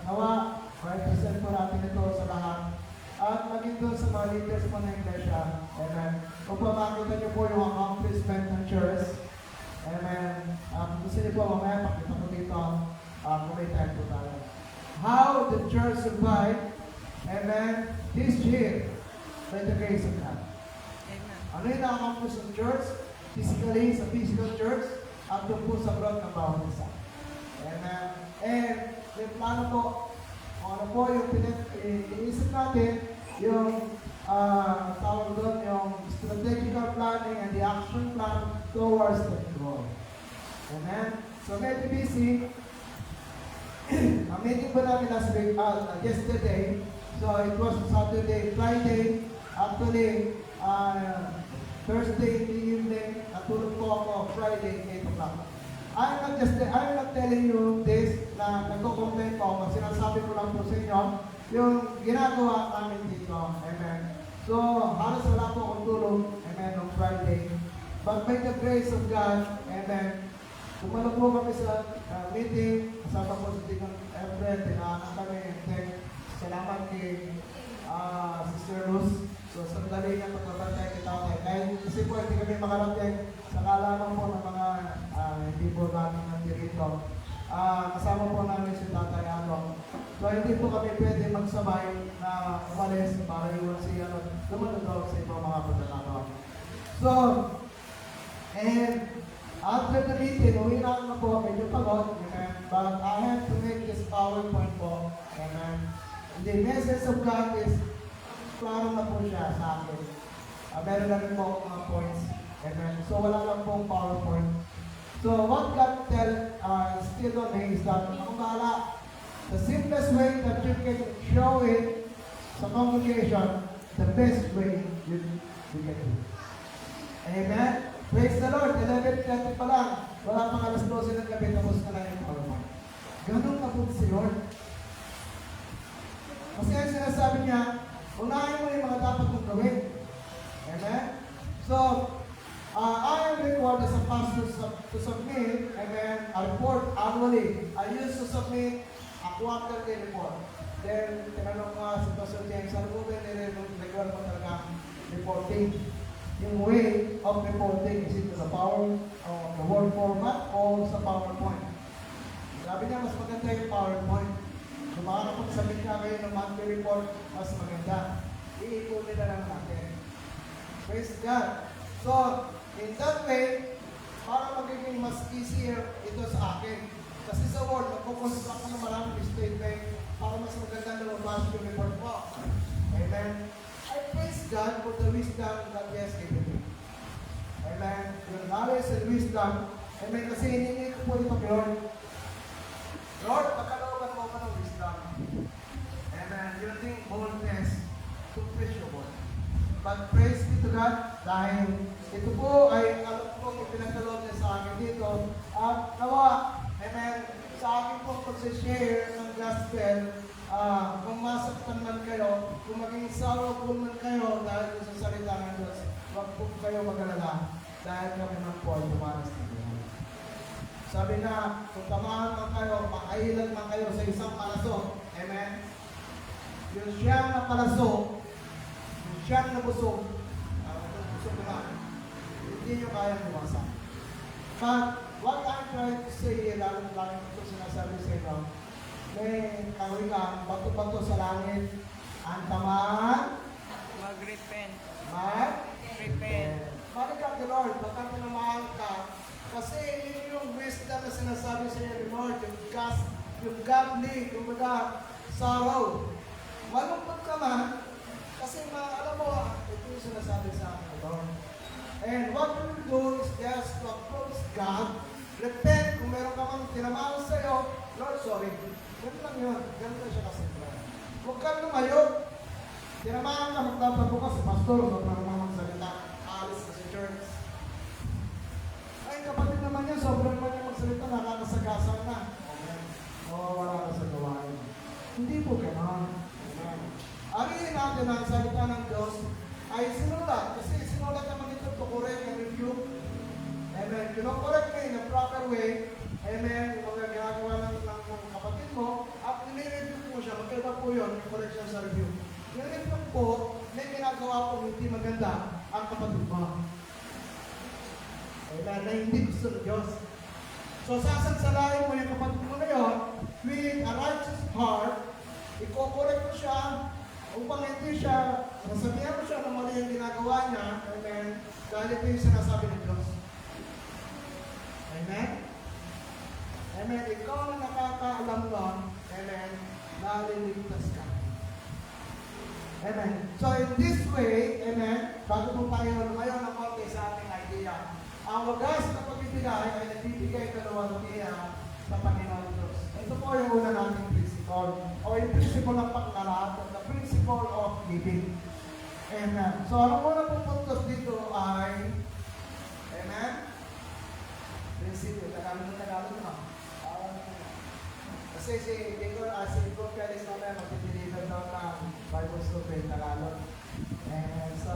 nawa, represent po natin ito sa lahat. At maging doon sa mga leaders po ng iglesia. Amen. Kung pa makita niyo po yung accomplishment ng church. Amen. Gusto niyo po mamaya, pakita ko dito. Kung may time po tayo. How the church survived. Amen. This year. By the grace of God. Amen. Ano yung na-accomplish ng church? Physically, sa physical church, at doon po sa broad ng bawat isa. Amen. And, may plano po, kung ano po yung iniisip natin, yung tawag doon, yung strategical planning and the action plan towards the goal. Amen. So, medyo busy. Ang meeting po namin last week, yesterday, so it was Saturday, Friday, actually, Thursday in the evening, natulog po ako Friday, 8 o'clock. I'm not telling you this na nagko-complain po ako. Sinasabi ko lang po sa inyo yung ginagawa namin dito. Amen. So, halos wala po akong tulog. Amen. On Friday. But by the grace of God, amen. Tumalo po kami sa meeting. Kasama po sa Deacon Everett. Tinaanan kami. And salamat kay Sister Rose. So, sandali niya pagkabantay kita. Kasi po, hindi kami makarating sa kalaman po ng mga hindi po namin nandito. Kasama po namin si Tatay Along. So, hindi po kami pwede magsabay na umalis para iwan si lumalagawag sa ibang mga pagkakataon. So, and after the meeting, uwi na po, medyo pagod. Amen. But I have to make this PowerPoint po. Amen. The message of God is klaro na po siya sa akin. Meron na rin po ako mga points. Amen. So, wala lang pong PowerPoint. So, what God still on me is that, ang bahala, the simplest way that you can show it sa congregation, the best way you can do. Amen. Praise the Lord. 11:30 pa lang. Wala pang alas 12 ng gabi, tapos na lang yung PowerPoint. Ganun na po si Lord. Kasi ang sinasabi niya, unahin mo yung mga dapat mong gawin. Amen? So, I am required as a pastor to submit, amen, a report annually. I used to submit a quarterly report. Then, tinanong nga si Pastor James, ano po ba nire-require mo talaga reporting? Yung way of reporting, is it to the power of the word format o sa PowerPoint? Sabi niya, mas maganda yung PowerPoint. Kung makakapag-submit ka kayo ng monthly report, mas maganda. Iipunin na lang natin. Praise God. So, in that way, para magiging mas easier ito sa akin. Kasi sa Word, magkukonstruct ko ng maraming statement para mas maganda lumabas yung report ko. Amen. I praise God for the wisdom that He has given me. Amen. Yung knowledge and wisdom. Amen. Kasi hiningi ko po ito kay Lord. Lord, pagkalooban mo ka ng wisdom. Amen. Using boldness to preach your word. But praise be to God dahil ito po ay alam ko ipinagkaloob niya sa akin dito. At nawa, amen, sa akin po pag-share ng gospel, kung masaktan man kayo, kung maging sorrowful man kayo dahil sa salita ng Diyos, huwag po kayo mag-alala dahil kami man po ay tumanas ng Diyos. Sabi na, kung tamahan man kayo, makailan man kayo sa isang palaso, amen, yung siyang na palaso, yung siyang na busog, busog naman, hindi nyo kaya bumasak. But, what I'm trying to say here, lalo ito sinasabi sa inyo, may kawilang bato-bato sa langit, ang tamaan, Mag-repent. mag-repent. Balik ka kay Lord, baka tinamaan ka, kasi yun yung wisdom na sinasabi sa inyo ni Lord, yung godly, yung sorrow. Malungkot ka man, kasi alam mo, ito yung sinasabi sa akin, Lord. And what we will do is just to approach God Repent kung meron ka mang tinamaan sa'yo, Lord, sorry. Ganun lang yun. Ganun lang siya kasimple. Huwag kang lumayo. Tinamaan ka, magtatrabukas si pastor, huwag na naman magsalita. Aalis ka sa church. Ay, kapatid naman yan, sobrang naman yung magsalita, nakakasagasan na. Wala ka sa gawain. Hindi po gano'n. Arihin natin ang salita ng Diyos ay sinulat. Kasi sinulat naman ito to correct and rebuke. Amen. Kino-correct mo in a proper way. Amen. Yung mga ginagawa ng kapatid mo, at nire-rebuke mo siya. Magkaiba po yun, yung correction sa review. Yung rebuke po, may ginagawa po hindi maganda ang kapatid mo. Amen. Na hindi gusto ng Diyos. So, sasagsalain mo yung kapatid mo na yun with a righteous heart. Iko-correct mo siya upang hindi siya, masabihan mo siya na mali yung ginagawa niya. Amen. Dahil ito yung sinasabi ng Diyos. Amen? Amen. Ikaw na nakakaalam nun, amen, naliligtas ka. Amen. So in this way, amen, bago po tayo lumayo ng konti sa ating idea, ang wagas na pagbibigay ay nagbibigay ka ng walutia sa Panginoon Diyos. Ito po yung una nating principle, o yung principle ng pagkalahat, the principle of giving. Amen. So ano po na pong puntos dito ay, amen, principle. Tagalog na. Kasi si Igor Perez naman mag-deliver daw ng Bible Story Tagalog. And so,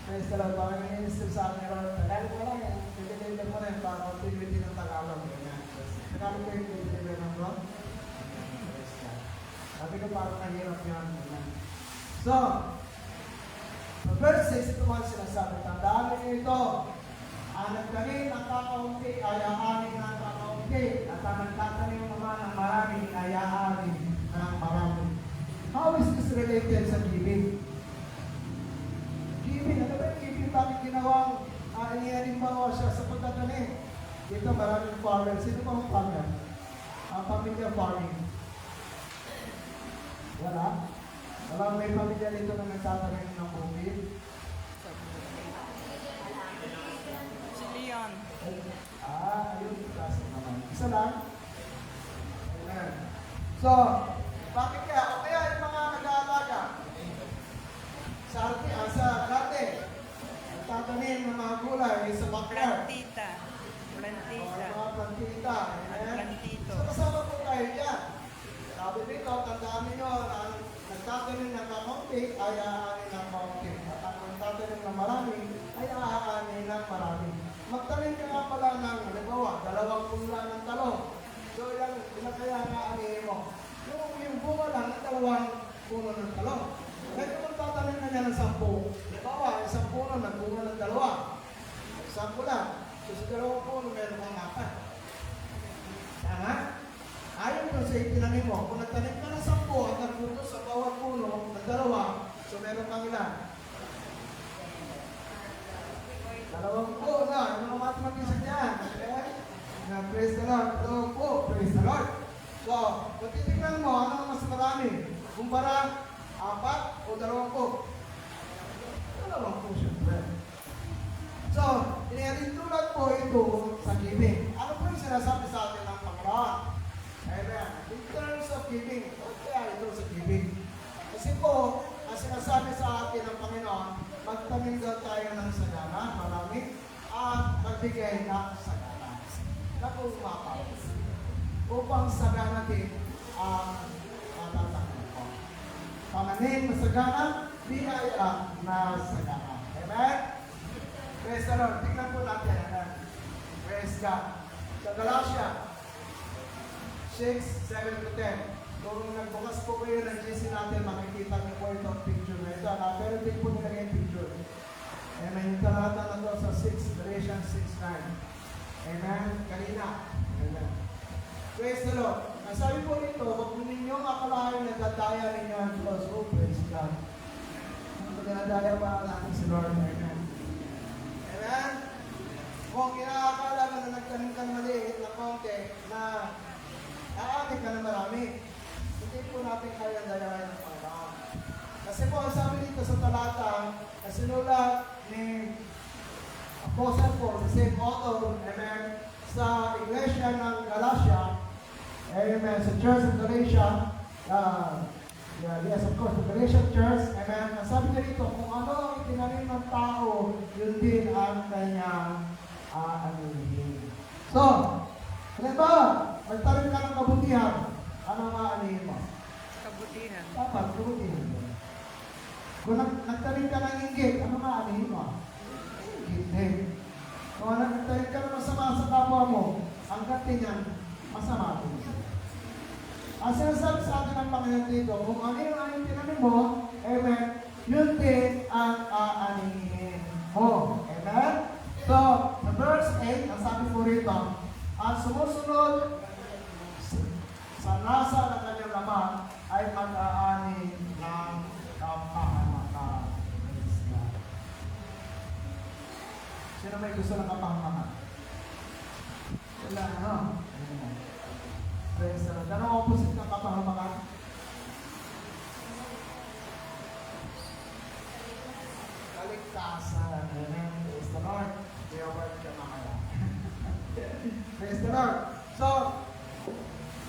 praise the Lord, parang minister sa amin, Tagalog mo lang yan, i-deliver mo rin para mag-deliver din ng Tagalog. Tagalog ko yung i-deliver ng Lord. Sabi ko parang nahirap yan. So, sa verse 6, ito mga sinasabi, tandaan niyo ito, ang nagtanim ng kakaunti ay aanin ng kakaunti, at ang nagtatanim naman ng marami ay aanin ng marami. How is this related sa giving? Giving, ano ba yung giving? Bakit ginawang halimbawa siya sa pagtatanim? Dito maraming farmer. Sino ba ang farmer? Ang pamilya farming. Wala? Walang may pamilya dito na nagtatanim ng bukid? Leon. Ayun. Kasi naman. Isa lang. Amen. So, bakit kaya? O kaya yung mga nag-aalaga? Sa dati, nagtatanim ng mga gulay sa backyard. Plantita. O, Plantita. mga plantita. Amen. Plantito. So, kasama po tayo dyan. Sabi dito, tandaan ninyo, ang nagtatanim ng kaunti ay aanin ng kaunti. At ang nagtatanim ng marami ay aanin ng marami. Magtanim ka nga pala ng, halimbawa, 2 pula ng talong. So, ilan kaya nga anihin mo? Yung bunga lang ng 2 puno ng talong. Kaya kung magtatanim na niya ng 10, halimbawa, yung 10 puno, nagbunga ng 2. 10 lang. So, sa 2 puno, meron kang 4. Tama? Ayon ko sa itinanim mo, kung nagtanim ka ng 10 at nagbuto sa bawat puno ng 2, so meron kang ilan? 20 na, yung mga mathematician niyan. Okay? Praise the Lord. 20, praise the Lord. So, kung titignan mo, ano mas marami? Kumpara, 4 o 20? 20, syempre. So, inihintulad po ito sa giving. Ano po yung sinasabi sa atin ng Panginoon? Amen. In terms of giving, kaya ito sa giving. Kasi po, ang sinasabi sa atin ng Panginoon, magtanim daw tayo ng sagana, marami, at magbigay ng sagana. Nakumapaw. Upang sagana din ang matatakot ko. Pamanin na sagana, biyaya na sagana. Amen? Praise the Lord. Tingnan po natin. Amen? Praise God. Sa Galatia 6:7-10. Kung nagbukas po kayo ng GC natin, makikita niyo po itong picture na ito. Pero hindi po nilagay yung picture. Amen. Yung talata na ito sa 6, Galatians 6:9. Amen. Kanina. Amen. Praise the Lord. Ang sabi po nito, huwag ninyong akalain na dadaya ninyo ang Diyos. Oh, praise God. Ang dadaya pa natin si Lord. Amen. Amen. Kung inaakala mo na nagtanim kang maliit na konti na aamig ka na marami, hindi po natin kaya dayahin ng Panginoon. Kasi po, sabi dito sa talata, na sinulat ni Apostle Paul, the same author, amen, sa iglesia ng Galatia, amen, sa Church of Galatia, yes, of course, the Galatian Church, amen, ang sabi niya rito, kung ano ang itinanim ng tao, yun din ang kanyang aanihin. So, halimbawa, magtanim ka ng kabutihan, ano ang aanihin mo? Kabutihan. Dapat, kabutihan. Kung nagtanim ka ng inggit, ano ang aanihin mo? Inggit din. Kung nagtanim ka ng masama sa kapwa mo, ang gati niyan, masama din. Ang sinasabi sa atin ng Panginoon dito, kung ano yung aning tinanim mo, amen, yun din ang aanihin mo. Amen? So, sa verse 8, ang sabi po rito, ang sumusunod sa nasa ng kanyang laman ay mag-aani ng kapahamakan. Sino may gusto ng kapahamakan? Wala, no? Praise the Lord. Ano ang opposite ng kapahamakan? Kaligtasan. Amen. Praise the Lord. We are working ka mamaya. Praise the Lord. So,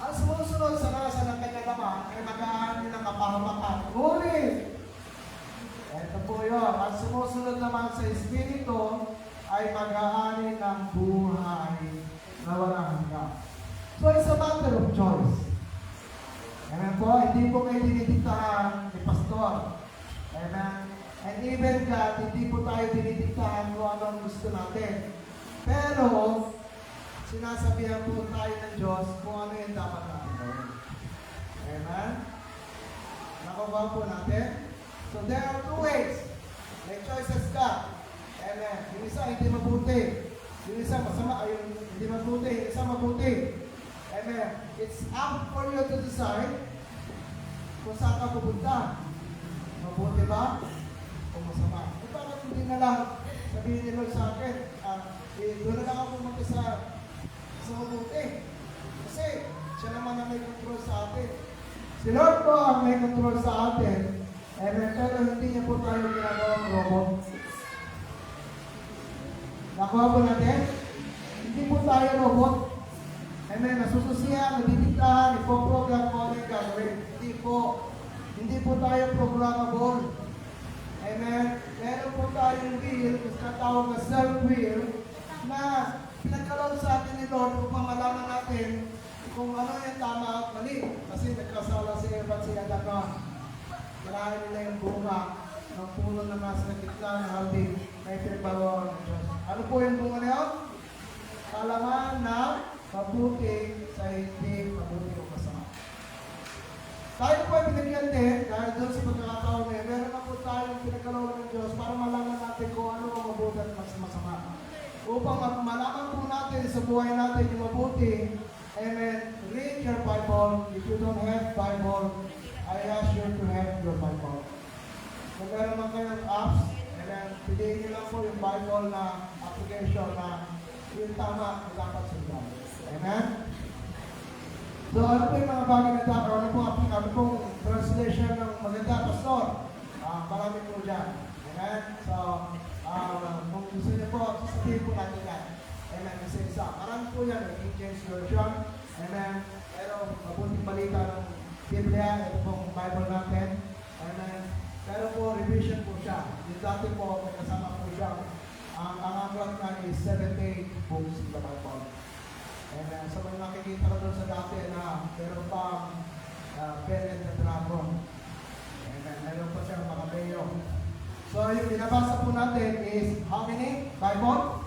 ang sumusunod sa nasa ng kanyang laman ay mag-aani ng kapahamakan. Ngunit, ito po yun. Ang sumusunod naman sa Espiritu ay mag-aani ng buhay na walang hanggan. So, it's a matter of choice. Amen po, hindi po kayo dinidiktahan ni Pastor. Amen. And even God, hindi po tayo dinidiktahan kung ano ang gusto natin. Pero, sinasabihan po tayo ng Diyos kung ano yung dapat natin gawin. Amen. Nakuha po natin. So, there are two ways. May choices ka. Amen. Yung isa, hindi mabuti. Yung isa, masama. Yung hindi mabuti. Yung isa, mabuti. Amen. It's up for you to decide kung saan ka pupunta. Mabuti ba? O masama? E bakit hindi na lang sabihin ni Lord sa akin, doon na lang ako pumunta sa mabuti. Kasi siya naman ang may control sa atin. Si Lord po ang may control sa atin. Amen. Pero hindi niya po tayo ginagawang robot. Nakuha po natin? Hindi po tayo robot. Amen. Nasususihan, nadidiktahan, ipoprogram ko ang gagawin. Hindi po. Hindi po tayo programmable. Amen. Meron po tayong will, mas tawag na self-will, na pinagkaloob sa atin ni Lord upang malaman natin kung ano yung tama at mali. Kasi nagkasala si Eva at si Adam na marami nila yung bunga ng puno na nasa gitna ng haldin na ipinagbawaan ng Diyos. Ano po yung bunga na yun? Kalaman na mabuti sa hindi mabuti o masama. Tayo po ay pinagyan din, dahil doon sa pagkakataon ngayon, meron na po tayong pinagkaloob ng Diyos para malaman natin kung ano ang mabuti at masama. Upang malaman po natin sa buhay natin yung mabuti, amen, read your Bible. If you don't have Bible, I ask you to have your Bible. Kung meron man kayong apps, amen, piliin niyo lang po yung Bible na application na yung tama na dapat sundan. Amen? So, ano po yung mga bagay na dapat, ano pong translation ng maganda, Pastor? Marami po dyan. Amen? So, kung gusto niyo po, sasabihin po natin yan. Amen? Kasi isa. Marami po yan, King James Version. Amen? Pero, mabuting balita ng Biblia, ito pong Bible natin. Amen? Pero po, revision po siya. Yung dati po, may kasama po siya. Ang aklat na is 78 books in the Bible. Amen. So, may makikita ko doon sa dati na meron pang Belen na dragon. Amen. Meron pa siyang mga mayo. So, yung binabasa po natin is how many? Bible?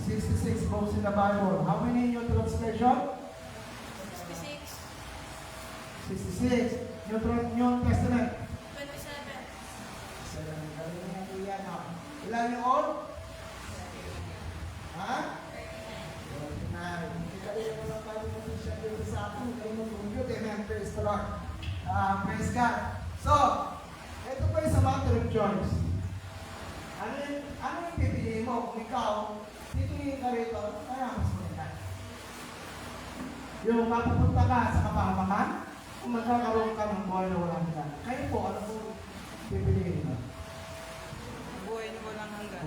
66 books in the Bible. How many New Translation? 66. 66. New Testament? 27. 7. Galing na po yan. Ilan yung old? Ha? 39. Kaya mo lang tayo mag-isya dito sa atin. Kayo mag-compute. Amen. Praise the Lord. Praise God. So, ito pa yung sa matter of choice. Ano yung pipiliin mo? Kung ikaw, titingin ka rito, kaya mas maganda. Yung mapupunta ka sa kapahamakan, kung magkakaroon ka ng buhay na walang hanggan. Kayo po, ano po pipiliin mo? Buhay na walang hanggan.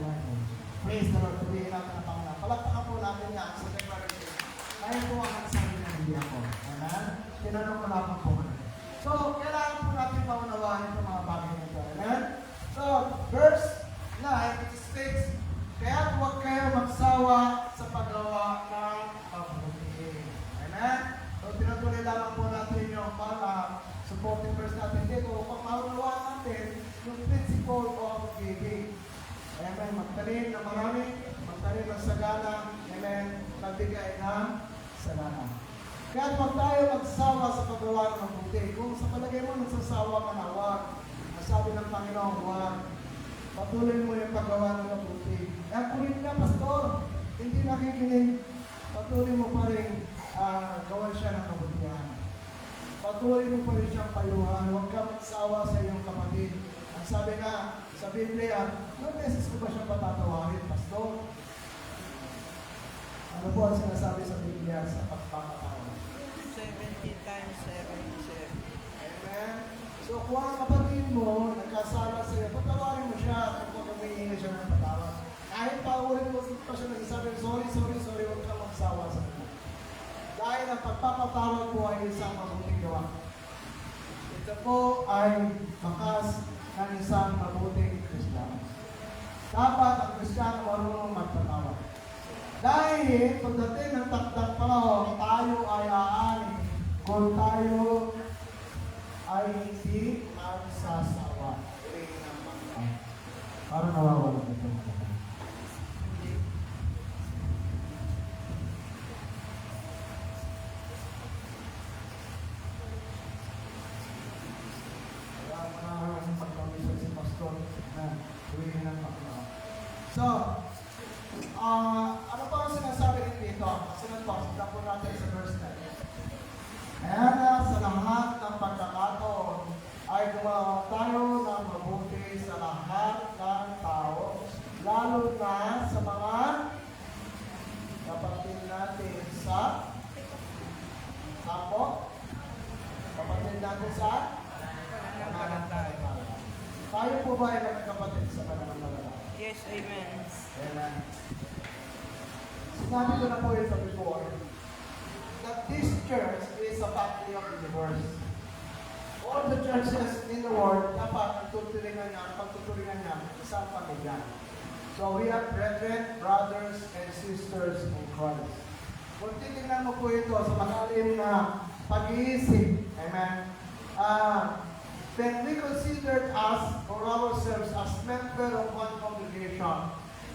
Praise the Lord. Piliin natin ang Panginoon. palakpakan po natin yan sa declaration. Kaya po ang nagsabi na hindi ako. Amen? Tinanong ko lamang po kayo. So, kailangan po natin paunawahin itong mga bagay na ito. Amen? So, verse 9, it states, kaya huwag kayo magsawa sa paggawa ng mabuti. Amen? So, tinutuloy lamang po natin yung supporting verse natin dito upang maunawaan natin yung principle of giving. Amen? Magtanim na marami, magtanim ng sagana, amen? Magbigay ng sagana. Kaya huwag tayo magsawa sa paggawa ng mabuti. Kung sa palagay mo nagsasawa ka na, huwag. Sabi ng Panginoon, huwag. Patuloy mo yung paggawa ng mabuti. Kaya kulit na, pastor, hindi nakikinig. Patuloy mo pa rin gawan siya ng kabutihan. Patuloy mo pa rin siyang payuhan. Huwag ka magsawa sa iyong kapatid. Ang sabi nga sa Biblia, ilang beses ko ba siya patatawarin, pastor? Ano po ang sinasabi sa Biblia sa pagpapatawa? 70 times 77. Amen? So kung ang kapatid mo nagkasala sa iyo, patawarin mo siya kung humihingi siya ng patawad. Kahit paulit mo pa siya nagsasabi, sorry, huwag kang magsawa sa kanya. Dahil ang pagpapatawad po ay isang mabuting gawa. Ito po ay bakas ng isang mabuting Kristiyano. Dapat ang Kristiyano marunong magpatawad. Dahil pagdating ng takdang panahon, tayo ay aanin kung tayo ay hindi magsasawa. Para nawawala ito. Si Pastor na huwin ng Panginoon. So, ano pa ang sinasabi rin dito? Sunod po, sundan po natin sa verse 9. Kaya na sa lahat ng pagkakataon ay gumawa tayo ng mabuti sa lahat ng tao, lalo na sa mga kapatid natin sa Tampo, kapatid natin sa pananampalataya. Tayo po ba ay magkakapatid sa pananampalataya? Yes, amen. Amen. Sinabi ko na po ito before that this church is a family of believers. All the churches in the world, dapat ang pagtutulingan niya, isang pamilya. So we have brethren, brothers, and sisters in Christ. Kung titignan mo po ito sa malalim na pag-iisip, amen, when we consider us or ourselves as member of one congregation,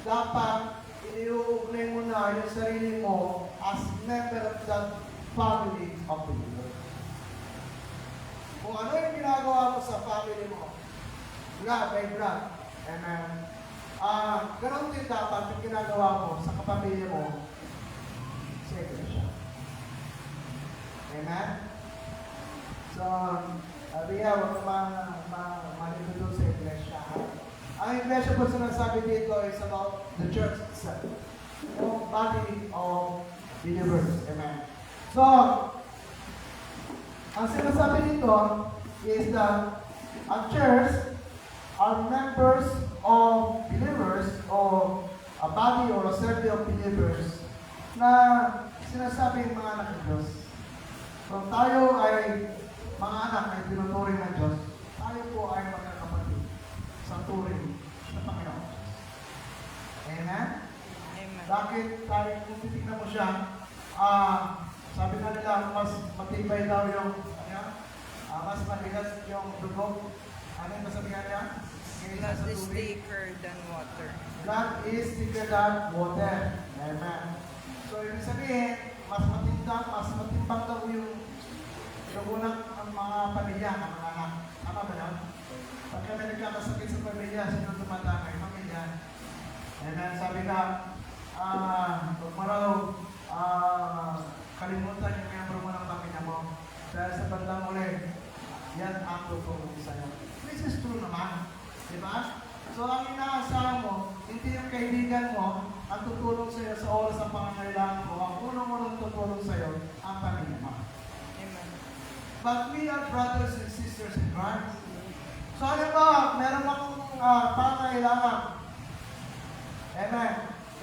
dapat iniuugnay mo na yung sarili mo as member of that family of believers. Kung ano yung ginagawa mo sa family mo, blood by blood, amen, ganon din dapat yung ginagawa mo sa kapamilya mo sa iglesia. Amen? So, Ria, huwag ka manito doon sa iglesia. Ang iglesia po sinasabi dito is about the church itself. Yung body of believers. Amen. So, ang sinasabi dito is that a church are members of believers or a body or a assembly of believers na sinasabi ng mga anak ng Diyos. Kung tayo ay mga anak ay tinuturing ng Diyos, tayo po ay magkakapatid sa turing ng Panginoon. Amen? Amen. Bakit tayo, kung titignan mo siya, sabi na nila, mas matibay daw yung, mas maligas yung dugo. Ano yung masabihan niya? Kaysa Blood sa is tubig. thicker than water. Blood is thicker than water. Amen. So, ibig sabihin, mas matimbang daw yung dugo ng mga pamilya, ng mga anak. Tama ba yun? Pag kami nagkakasakit sa pamilya, sino tumatangay? Pamilya. Amen. Sabi ka, huwag mo raw kalimutan yung miyembro mo ng pamilya mo. Dahil sa bandang uli, yan ang tutulong sa'yo. This is true naman. Diba? So, ang inaasahan mo, hindi yung kaibigan mo ang tutulong sa'yo sa oras ng pangangailangan mo. Ang unang-unang tutulong sa'yo, ang pamilya mo. Amen. But we are brothers and sisters in Christ. So, ano ba? Meron akong pangangailangan. Amen.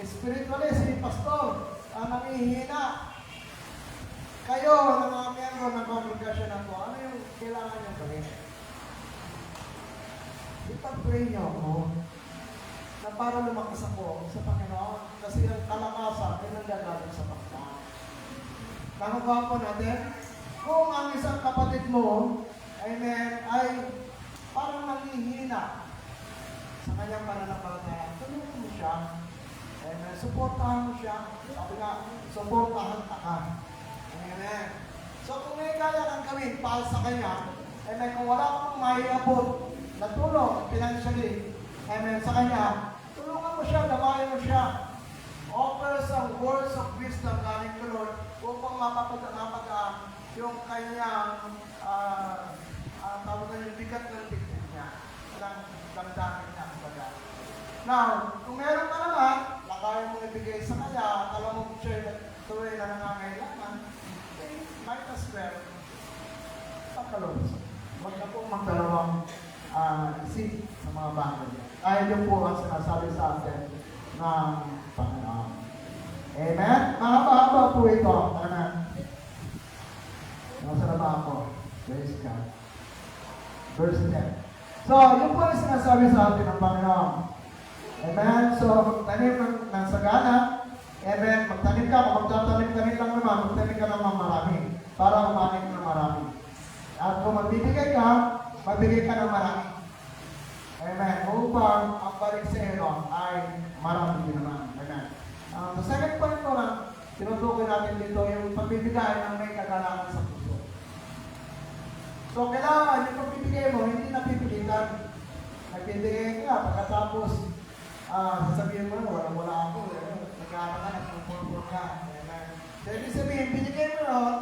spiritually, si pastor, ang namihina. Kayo, na mga miyembro ng congregation na to, ano yung kailangan nyo gawin? Ipag-pray nyo ako na para lumakas ako sa Panginoon kasi ang kalakasan ay nanggagaling sa Panginoon. Nakuha po natin, kung ang isang kapatid mo, amen, ay parang nanghihina sa kanyang pananampalataya, tulungan mo siya. Amen. Suportahan mo siya. Sabi nga, suportahan ka. Amen. So kung may kaya kang gawin para sa kanya, amen, kung wala kang maiabot na tulong financially, amen, sa kanya, tulungan mo siya, damayan mo siya. Offer some words of wisdom galing kay Lord upang mapagaan yung kanyang tawag na yung bigat ng dibdib niya, ng damdamin niya. Now, kung meron ka naman, na kaya mong ibigay sa kanya, at alam mo siya tuloy na nangangailangan, eh, might as well, pagkaloob. Huwag na pong magdalawang isip sa mga bagay. Dahil yun po ang sinasabi sa atin ng Panginoon. Amen? Mahaba-haba po ito. Amen. Nasa na ba ako? Praise God. Verse 10. So, yun po ang sinasabi sa atin ng Panginoon. Amen? So, magtanim ng sagana. Amen? Magtanim ka. Kung magtatanim-tanim lang naman, magtanim ka naman marami. Para umanin ng marami. At kung magbibigay ka, magbigay ka ng marami. Amen? Upang ang balik sa iyo ay marami din naman. Amen? The second point ko lang, tinutukoy natin dito yung pagbibigay ng may kagalakan sa puso. So, kailangan yung pagbibigay mo, hindi napipilitan. Nagbibigay ka, pagkatapos, sasabihin mo na, wala ako. Nagkakaroon ka, nagpupulpul ka. So, ibig sabihin, binigay mo yun,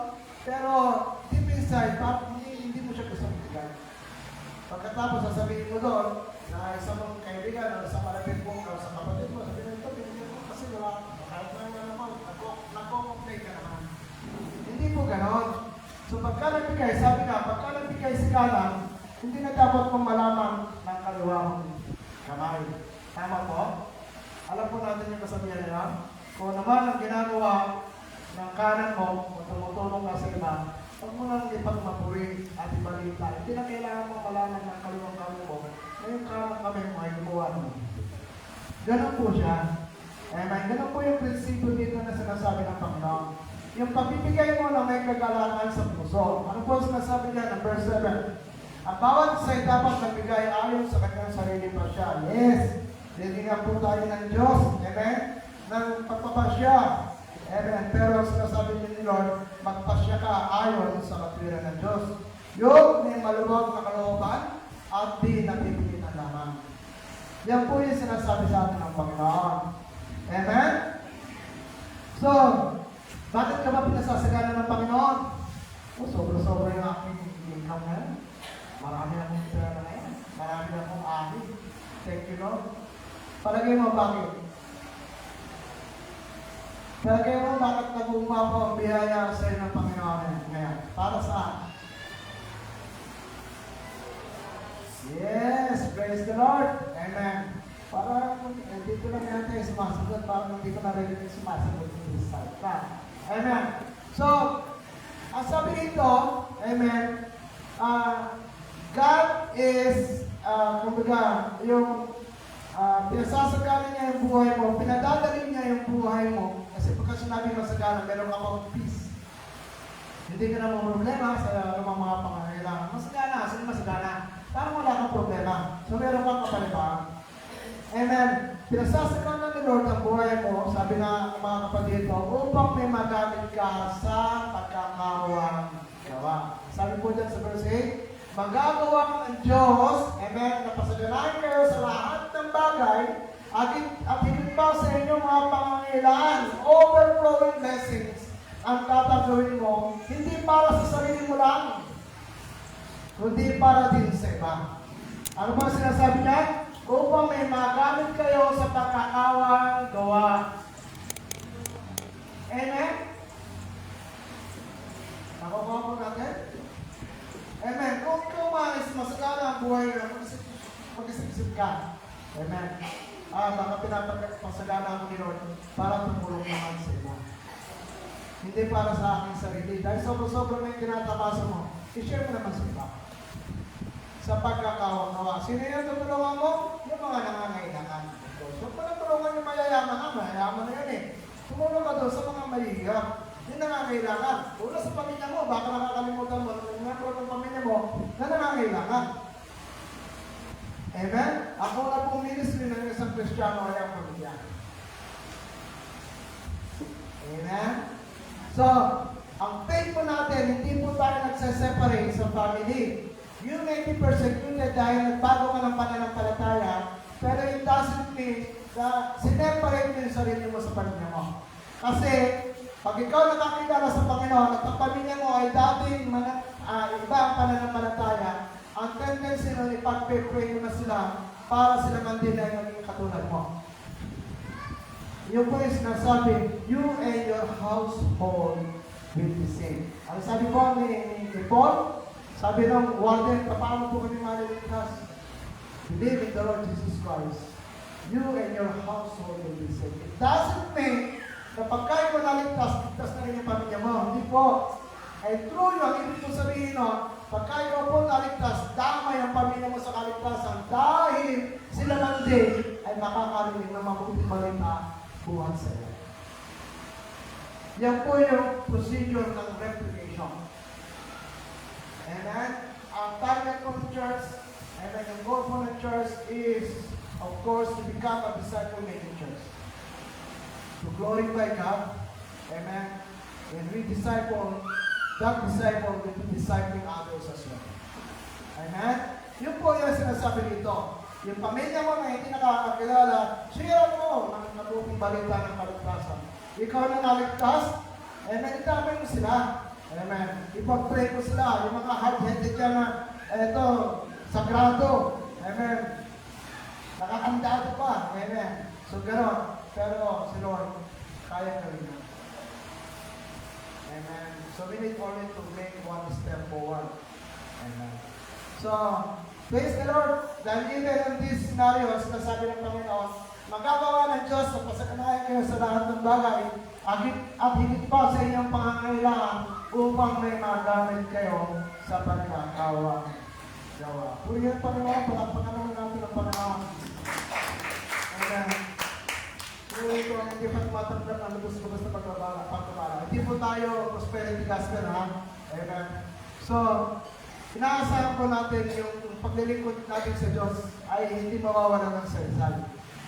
pero deep inside, hindi mo siya gusto bigay. Pagkatapos, sasabihin mo doon, na isang mong kaibigan, o sa malapit mo, o sa kapatid mo, sabihin mo, binigay mo kasi wala. Kahit na naman, nag-complain ka naman. Hindi po ganon. So pagka nagbigay, sabi nga, pagka nagbigay si kanan, hindi na dapat mong malaman ng kaliwang kamay. Tama po? Alam po natin yung kasabihan nila. Kung naman ang ginagawa ng kanan mo, kung tumutulong ka sa iba, huwag mo nang ipagmapuri at ibalita. Hindi na kailangan mong malaman ng kaliwang kamay mo na yung kanan kamay mo ay gumawa mo. Ganon po siya. Amen. Ganon po yung prinsipyo dito na sinasabi ng Panginoon. Yung pagbibigay mo na may kagalakan sa puso. Ano po sinasabi niya ng verse 7? Ang bawat isa'y dapat nagbigay ayon sa kanyang sarili pa siya. Yes! Diningan po tayo ng Diyos. Amen? Ng pagpapasya. Amen. Pero sinasabi niya ni Lord, magpasya ka ayon sa katwiran ng Diyos. Yung may maluwag na kalooban at di napipilitan lamang. Yan po yung sinasabi sa atin ng Panginoon. Amen? So, bakit ka ba pinasasagana ng Panginoon? Sobra-sobra yung aking income ngayon. Marami akong pera ngayon. Marami akong ahit. Thank you, Lord. Palagay mo bakit? Palagay mo bakit nag-umapo ang biyaya sa iyo ng Panginoon ngayon? Para saan? Yes! Praise the Lord! Amen. Parang dito lang yata yung sumasagot. Parang hindi ko narinig yung sumasagot yung side. Amen. So, ang sabi dito, amen, God is, kumbaga, yung pinasasagana niya yung buhay mo, pinadadali niya yung buhay mo, kasi pagka sinabi masagana, meron ka pang peace. Hindi ka na problema sa mga pangangailangan. Masagana, sino masagana? Parang wala kang problema. So, meron kang kapalitan. Amen. Pinasasagana ni Lord ang buhay mo, sabi nga ng mga kapatid mo, upang may magamit ka sa pagkakawang gawa. Sabi po dyan sa verse 8, magagawa ng Diyos, amen, na pasaganahin kayo sa lahat ng bagay, at higit pa sa inyong mga pangangailangan, overflowing blessings, ang tatagawin mo, hindi para sa sarili mo lang, kundi para din sa iba. Ano ba sinasabi niya? Upang may magamit kayo sa pagkakawang gawa. Amen? Nakukuha po natin? Amen. Kung ikaw maayos, masagana ang buhay na mag-isip ka. Amen. baka pinapasagana ako ni Lord para tumulong naman sa iba. Hindi para sa aking sarili. Dahil sobra-sobra na yung tinatamasa mo, i-share mo naman sa iba. Sa pagkakawa-kawa. Sino yung tutulungan mo? Yung mga nangangailangan. So, kung natulungan yung mayayaman na yan eh. Tumulong ka doon sa mga mahihirap. Yung nangangailangan. Una sa pamilya mo, baka nakakalimutan mo, yung member ng pamilya mo na nangangailangan. Amen? Ako na pong ministry ng isang Kristiyano ay ang pamilya. Amen? So, ang faith po natin, hindi po tayo nagsaseparate sa family. You may be persecuted dahil nagbago ka ng pananampalataya, pero it doesn't mean na sineparate mo yung sarili mo sa pamilya mo. Kasi, pag ikaw nakakilala sa Panginoon at ang pamilya mo ay dating iba ang pananampalataya, ang tendency nun ipag-pray mo na sila para sila man din ay maging katulad mo. Yung po yung sinasabi, you and your household will be saved. Ang sabi po ni Paul, sabi ng warden, paano po kami maliligtas? Believe in the Lord Jesus Christ. You and your household will be saved. It doesn't mean na pagka ikaw naligtas, ligtas na rin yung pamilya mo. Hindi po. Ay true yun. Ibig ko sabihin nun, pagka ikaw po naligtas, damay ang pamilya mo sa kaligtasan dahil sila man din ay makakarinig ng mabuting balita buwan sa iyo. Yan po yung procedure ng replication. Amen? Ang target of the church, and yung goal for the church is, of course, to become a disciple-making church. To glorify God. Amen? When we disciple, that disciple will be discipling others as well. Amen? Yun po yung sinasabi dito. Yung pamilya mo na hindi nakakakilala, share mo ng mabuting balita ng kaligtasan. Ikaw na naligtas, amen, itamay mo sila. Amen. Ipag-pray ko sila. Yung mga hard-headed dyan na, eto, sagrado. Amen. Nakakandado pa. Amen. So, gano'n. Pero, si Lord, kaya ka rin. Amen. So, we need only to make one step forward. Amen. So, praise the Lord. Dahil even in this scenario, sinasabi ng Panginoon, magagawa ng Diyos na pasakanayan kayo sa lahat ng bagay at higit pa sa inyong pangangailangan upang may magamit kayo sa pagkakawa gawa. Purihan Panginoon, palakpakan naman natin ang Panginoon. Amen. Purihan ito ang hindi pa tumatanggap ng lubos-lubos na pagkabala. Hindi po tayo prosperity gospel, ha? Amen. So, inaasahan po natin yung paglilingkod natin sa Diyos ay hindi mawawala ng saysay.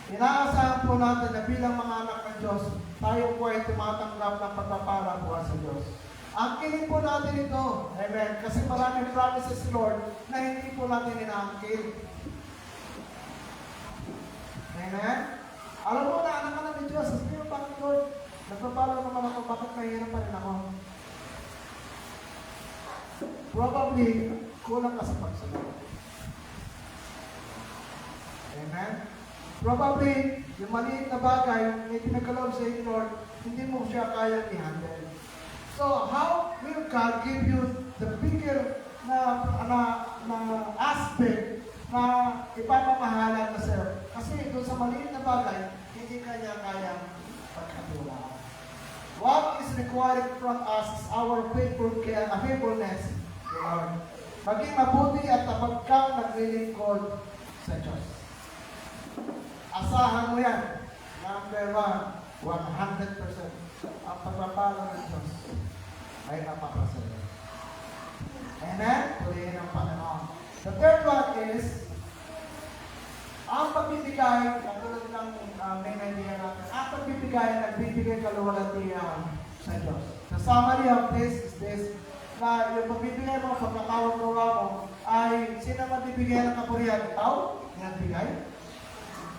Inaasahan po natin na bilang mga anak ng Diyos, tayo po ay tumatanggap ng pagpapala po sa Diyos. Angkilin po natin ito. Amen. Kasi maraming promises si Lord na hindi po natin inaangkil. Amen. Alam mo na, anak ka na ni Diyos. Sabi mo, bakit Lord? Nagpapala naman ako, bakit mahirap pa rin ako? Probably, kulang ka sa pagsunod. Amen? Probably, yung maliit na bagay, may pinagkaloob sa inyo, Lord, hindi mo siya kaya i-handle. So, how will God give you the bigger na aspect na ipapamahalan na sir? Kasi doon sa maliit na bagay, hindi kanya kaya pagkatulaan. What is required from us is our faithfulness to Lord. Maging mabuti at tapag kang naglilingkod sa Diyos. Asahan mo yan. Number 1, 100%. Ang pagpapala ng Diyos ay napapasaya. Amen? Pulihin ang Panginoon. The third one is, ang pagbibigay, katulad ng main idea natin, ang pagbibigay, nagbibigay kaluwalhatian sa Diyos. The summary of this is this, na yung pagbibigay mo, pagkakawag-gawa mo, ay sino magbibigay ng kapurihan? Ikaw? Nagbigay?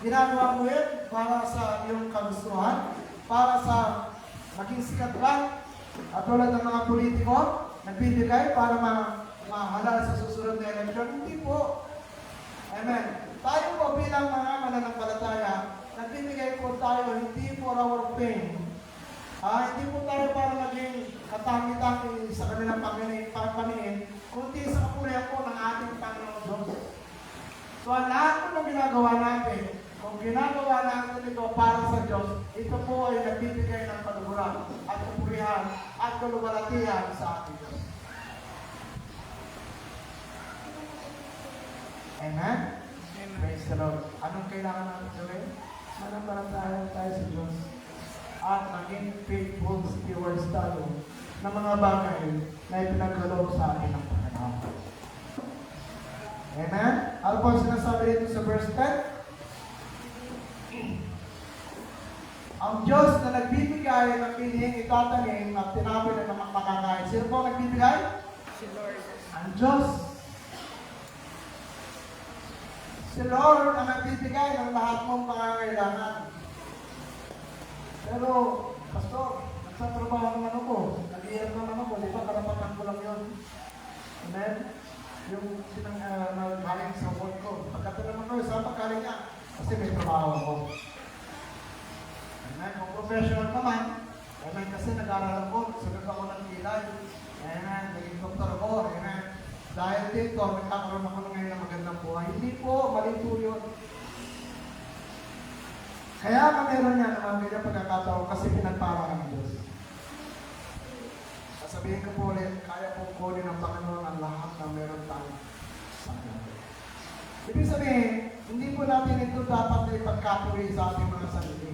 Ginagawa mo yun para sa iyong kagustuhan, para sa maging sikat lang, at tulad ng mga politiko, nagbibigay para mahalal sa susunod na eleksyon. Hindi po. Amen. Tayo po bilang mga mananampalataya, nagbibigay po tayo hindi for our pain. Hindi po tayo para maging katangi-tangi sa kanilang paningin, kundi sa kapurihan po ng ating Panginoon Diyos. So, ang lahat po na ginagawa natin, Kung ginagawa natin ito para sa Diyos, ito po ay nagbibigay ng kaluguran at kapurihan at kaluwalhatian sa ating Diyos. Amen? Praise the Lord. Anong kailangan natin gawin? Mananampalataya tayo sa Diyos at maging faithful stewards tayo ng mga bagay na ipinagkaloob sa atin ng Panginoon. Amen? Ano po ang sinasabi dito sa verse 10? Ang Diyos na nagbibigay ng pinihing itatanim at tinabi na naman makakain. Sino po ang nagbibigay? Si Lord. Ang Diyos. Si Lord ang nagbibigay ng lahat mong pangangailangan. Pero, Pastor, nagsatrabaho ng ano ko, nag-iirap ng ano ko, di ba karapatan ko lang yun? Amen? Yung nagaling sa work ko. Pagkatalaman ko, saan pagkaling niya? Kasi may trabaho ko. Amen? Kung professional naman, amen, kasi nag-aaral ako, sunod ako ng kilay. Amen? Naging doktor ako. Amen? Dahil dito, nagkakaroon ako ngayon ng magandang buhay. Hindi po, mali po yun. Kaya ka meron niya naman ganyan pagkakataon kasi pinagpara ng Diyos. Sasabihin ko po ulit, kaya pong kunin ng Panginoon ang lahat na meron tayo sa Kanya. Ibig sabihin, hindi po natin ito dapat na ipagkapuri sa ating mga sarili.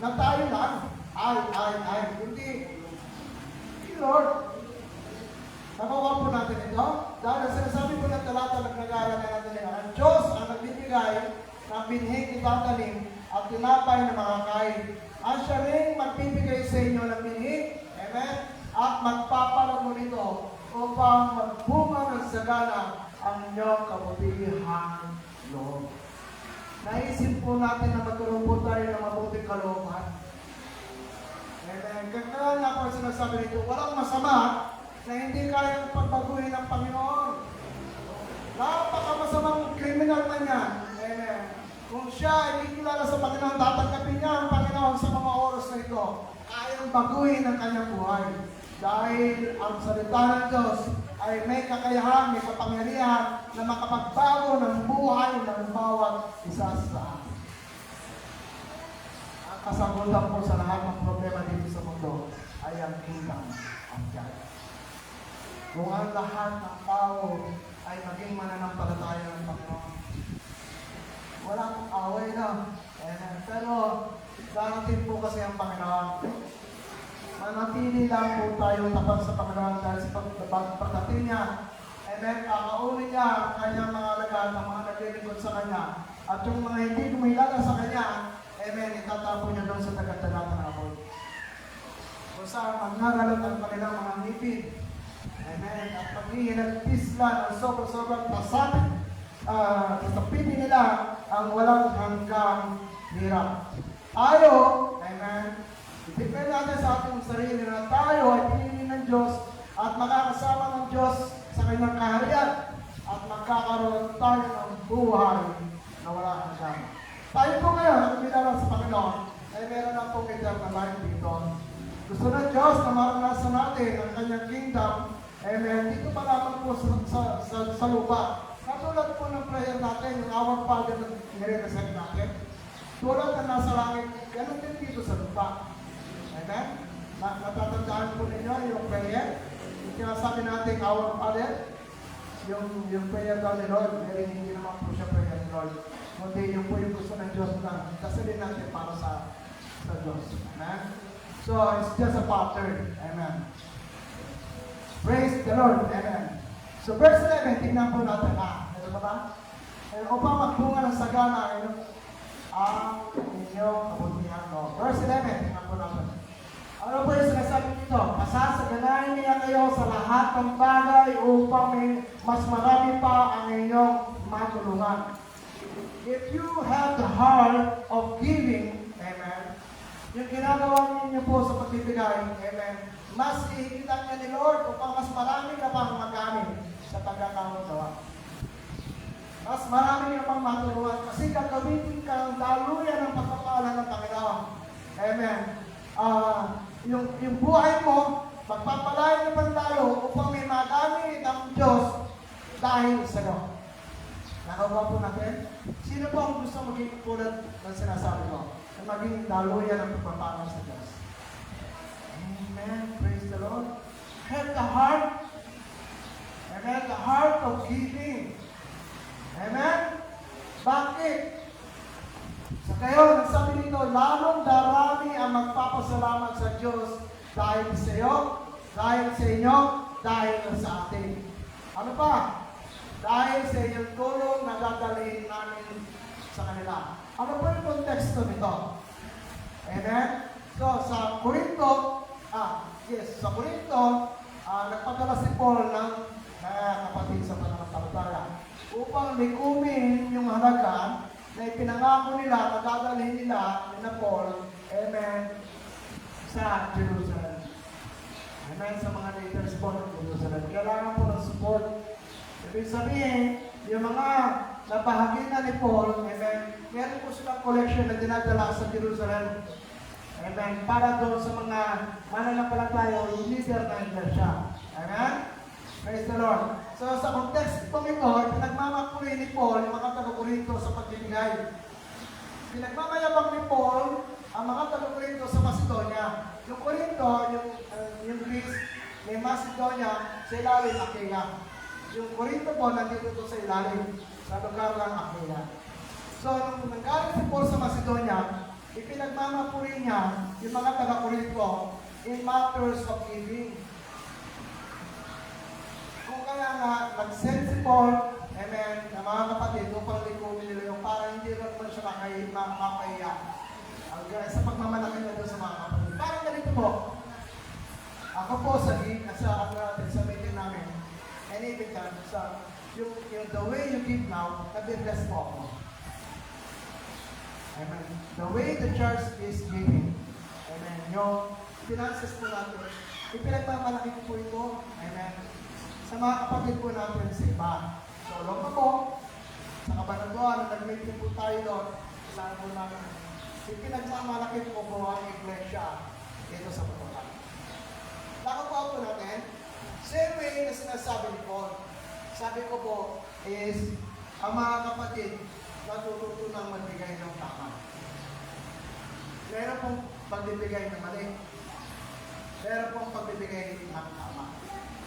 Na tayo lang, ay, hindi. Lord, nakuha po natin ito. Dahil sinasabi po ng talata na nag-aaral na natin ang Diyos ang nagbibigay ng binhing itatanim at tinapay na makakain. Ang siya rin magbibigay sa inyo ng binhing, amen, at magpapalago nito upang magbunga ng sagana ang inyong kabutihan loob. Naisip po natin na magkaroon po tayo ng mabuting kalooban. Amen. Kaya nga po sinasabi nito, walang masama na hindi kayang pagbaguhin ng Panginoon. Napakamasamang kriminal na niya. Amen. Kung siya ay kilala sa Panginoon, tatanggapin niya ang Panginoon sa mga oras na ito. Kayang baguhin ang kanyang buhay. Dahil ang salita ng Diyos ay may kakayahan, may kapangyarihan na makapagbago ng buhay ng bawat isa sa atin. Ang kasagutan po sa lahat ng problema dito sa mundo ay ang kingdom of God. Kung ang lahat ng tao ay maging mananampalataya ng Panginoon, wala pong away na. Pero darating po kasi ang Panginoon. Manatili lang po tayo tapat sa Panginoon dahil sa pagdating niya. Amen. Kakaunin niya ang kanyang mga alagad, ang mga naglilingkod sa kanya. At yung mga hindi kumilala sa kanya, amen, itatapon niya doon sa tagat-dagat ng apoy. Kung saan magnagalat ang kanilang mga ngipin. Amen. At paghihinagpis lang ang sobrang pasapit sa pipi nila ang walang hanggang hirap. Tayo, amen, depende natin sa ating sarili na tayo ay pinili ng Diyos at makakasama ng Diyos sa kanyang kaharian at magkakaroon tayo ng buhay na wala hanggan. Tayo po ngayon, ang pinala sa Panginoon, ay meron na pong eternal life dito. Gusto ng Diyos na maranasan natin ang kanyang kingdom, amen, dito pa lamang po sa lupa. Katulad po ng prayer natin, yung Our Father na nire-recite natin, tulad na nasa langit, ganun din dito sa lupa. Amen? Natatandaan po ninyo yung prayer, yung sinasabi natin, Our Father, yung prayer daw ni Lord, hindi naman po siya prayer ni Lord. Kundi yung po yung gusto ng Diyos na kasalin natin para sa Diyos. Amen? So, it's just a pattern. Amen. Praise the Lord. Amen. So, verse 11, tingnan po natin. Ito ba? Upang magbunga ng sagana ang inyong kabutihan. Verse 11, tingnan po natin. Ano po yung sinasabi dito? Masasaganahin niya kayo sa lahat ng bagay upang mas marami pa ang inyong matulungan. If you have the heart of giving, amen, yung ginagawa ninyo po sa pagbibigay, amen, mas ihigitan niya ni Lord upang mas marami ka pang magamit sa pagkakaundawa. Mas marami ka pang matulungan kasi gagamitin ka ng daluyan ng pagpapala ng Panginoon. Amen. Yung buhay mo, magpapalain mo pang lalo upang may magamit ang Diyos dahil sa iyo. Nakakuha po natin? Sino po ang gusto maging tulad ng sinasabi ko? Na maging daluyan ng pagpapanaw sa Diyos. Amen. Praise the Lord. Have the heart. Amen. The heart of giving. Amen. Bakit? Sa kayo, nagsabi dito, lalong darami ang magpapasalamat sa Diyos dahil sa iyo, dahil sa inyo, dahil sa atin. Ano pa? Dahil sa inyong tulong na dadalhin namin sa kanila. Ano po yung konteksto nito? Amen? So, sa Korinto, sa Korinto, nagpadala si Paul ng kapatid sa pananampalataya upang likumin yung halaga na ipinangako nila na dadalhin nila ni Paul, amen, sa Jerusalem. Amen, sa mga leaders po ng Jerusalem. Kailangan po ng support. Ibig sabihin, yung mga napahagi na ni Paul, amen, meron po silang collection na dinadala sa Jerusalem. Amen, para doon sa mga mananampalataya o leader na iglesia. Amen? Praise the Lord. So sa context po ito, pinagmamakuli ni Paul yung mga taga-Korinto sa pagbibigay. Pinagmamayabang ni Paul ang mga taga-Korinto sa Macedonia. Yung Korinto, yung Greece, may Macedonia, sa ilalim Achaia. Yung Korinto po, nandito to sa ilalim, sa lugar ng Achaia. So, nung nanggaling si Paul sa Macedonia, ipinagmamapuri niya yung mga taga-Korinto in matters of giving. Kung kaya nga, nag-send si Paul, amen, na mga kapatid, upang likumin nila yung parang hindi rin naman siya makaiya. Sa pagmamalaki na doon sa mga kapatid. Parang ganito po. Ako po sa meeting namin, and even yung the way you give now, nabibless po ako. Amen. The way the church is giving, amen, yung finances po natin, ipinagmamalaki po ito, amen, sa mga kapatid po natin sa iba. So, loko po, sa Kabanatuan, nag-meeting po tayo doon, saan po namin, ipinagmamalaki po po ang iglesia dito sa Patukan. Nakakuha po natin, same way na sinasabi ni Paul, sabi ko po is, ang mga kapatid, natututunang magbigay ng tama. Meron pong pagbibigay ng mali. Meron pong pagbibigay ng tama.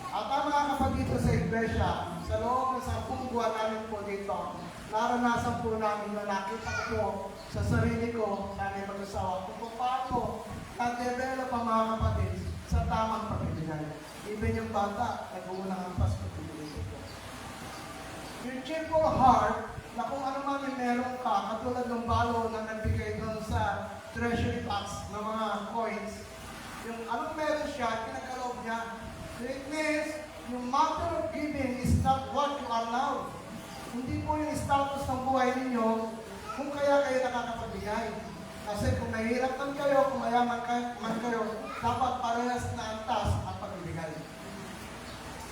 At ang mga kapatid sa iglesia, sa loob ng 10 buwan namin po dito, naranasan po namin na nakita ko po sa sarili ko, namin mag-asawa, kung paano na-develop ang mga kapatid sa tamang pagbibigay. Even yung bata, nag-uunang ampas pagbibigay ito. Yung cheerful heart, na kung ano man yung meron ka, katulad ng balo na nagbigay doon sa treasury box ng mga coins, yung anong meron siya, pinagkaloob niya. It means, yung matter of giving is not what you are now. Hindi po yung status ng buhay ninyo kung kaya kayo nakakapagbigay. Kasi kung mahirap man kayo, kung mayaman man kayo, dapat parehas na antas ang pagbibigay.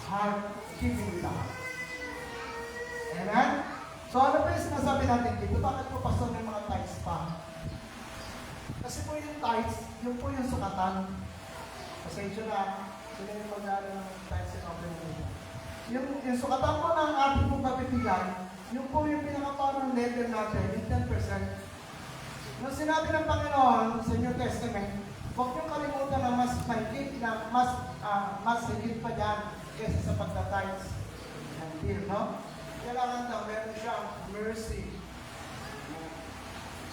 Heart, giving lang. Amen? So ano pa yung sinasabi natin dito? Bakit po pastor may mga tithes pa? Kasi po yung tithes, yun po yung sukatan. Pasensya na, sila yung mag-aaral ng tithes and offering. Yung sukatan po ng ating pong pagbibigay, yun po yung pinakaparang level natin, yung 10%. Nung sinabi ng Panginoon sa New Testament, huwag niyong kalimutan na mas mahigit na mas higit pa dyan kaysa sa pagka-tithes. Hindi, no? Kailangan daw, meron siyang mercy.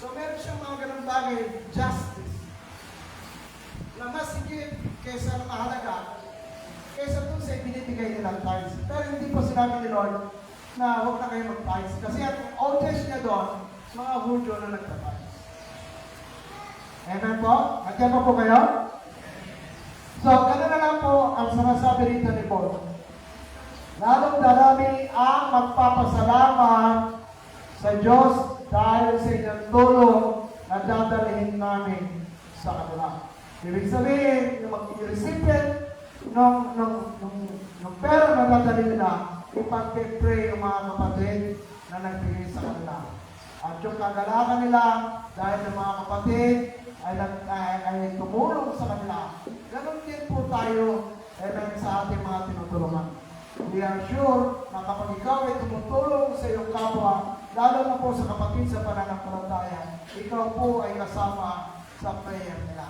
So, meron siyang mga ganang bagay, justice, na mas higit kaysa ng mahalaga, kaysa dun sa binibigay nilang tithes. Pero hindi po sinabi ni Lord na huwag na kayo mag-tithes. Kasi ang audience niya doon, mga Hudyo na nagta-tithes. Amen po? Nandiyan po kayo? So, ganun na lang po ang sinasabi rito ni Paul. Lalong darami ang magpapasalamat sa Diyos dahil sa inyong tulong na dadalhin namin sa kanila. Ibig sabihin, yung recipient ng pera na dadalhin nila, ipag-pray yung mga kapatid na nagbigay sa kanila. At yung kagalakan nila dahil ng mga kapatid ay tumulong sa kanila. Ganon din po tayo sa ating mga tinutulungan. We are sure na kapag ikaw ay tumutulong sa iyong kapwa, lalo na po sa kapatid sa pananampalataya, ikaw po ay kasama sa prayer nila.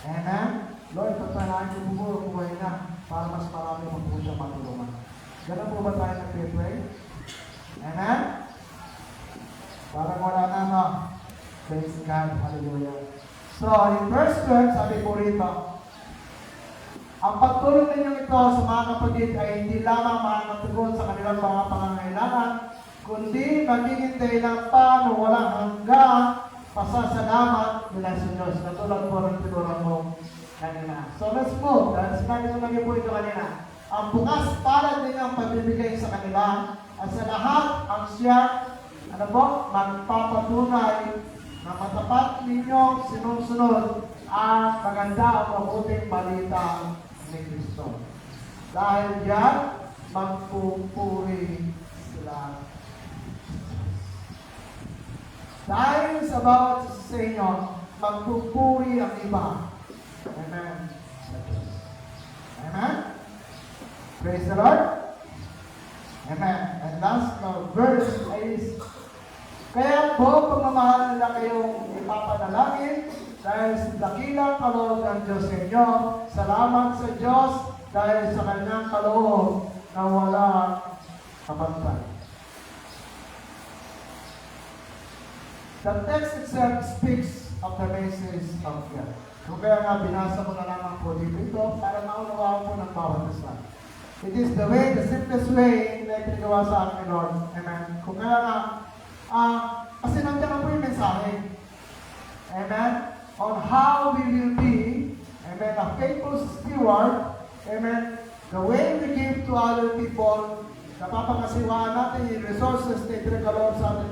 Amen? Lord, pagpanahin ko po ang buhay na para mas marami mo po siya matulungan. Ganun po ba tayo nag-pray? Amen? Parang wala na, no? Praise God. Hallelujah. So, in verse 12, sabi po rito, ang pagtulong ninyo ito sa mga kapatid ay hindi lamang makakatugon sa kanilang mga pangangailangan, kundi magiging dahilan pa na walang hanggang pasasalamat nila sa Diyos. Katulad po ng tinuran mo kanina. So, let's move. Dahil sinabi ko lagi po ito kanina. Ang bukas palad din ang pagbibigay sa kanila at sa lahat ang siya, magpapatunay na matapat ninyong sinusunod ang maganda at mabuting balita ni Kristo. Dahil diyan, magpupuri sila. Dahil sa bawat isa sa inyo, magpupuri ang iba. Amen. Amen. Praise the Lord. Amen. And last verse is, kaya po pagmamahal nila kayong ipapanalangin dahil sa dakilang kaloob ng Diyos sa inyo. Salamat sa Diyos dahil sa kanyang kaloob na walang kapantay. The text itself speaks of the message of God. Kung kaya nga binasa ko na lamang po dito ito para maunawaan po ng bawat isa. It is the way, the simplest way na ipinagawa sa akin, Lord. Amen. Kung kaya nga, kasi nandiyan na po yung mensahe. Amen. On how we will be, amen, a faithful steward, amen, the way we give to other people, napapangasiwaan natin yung resources na ipinagkaloob sa atin.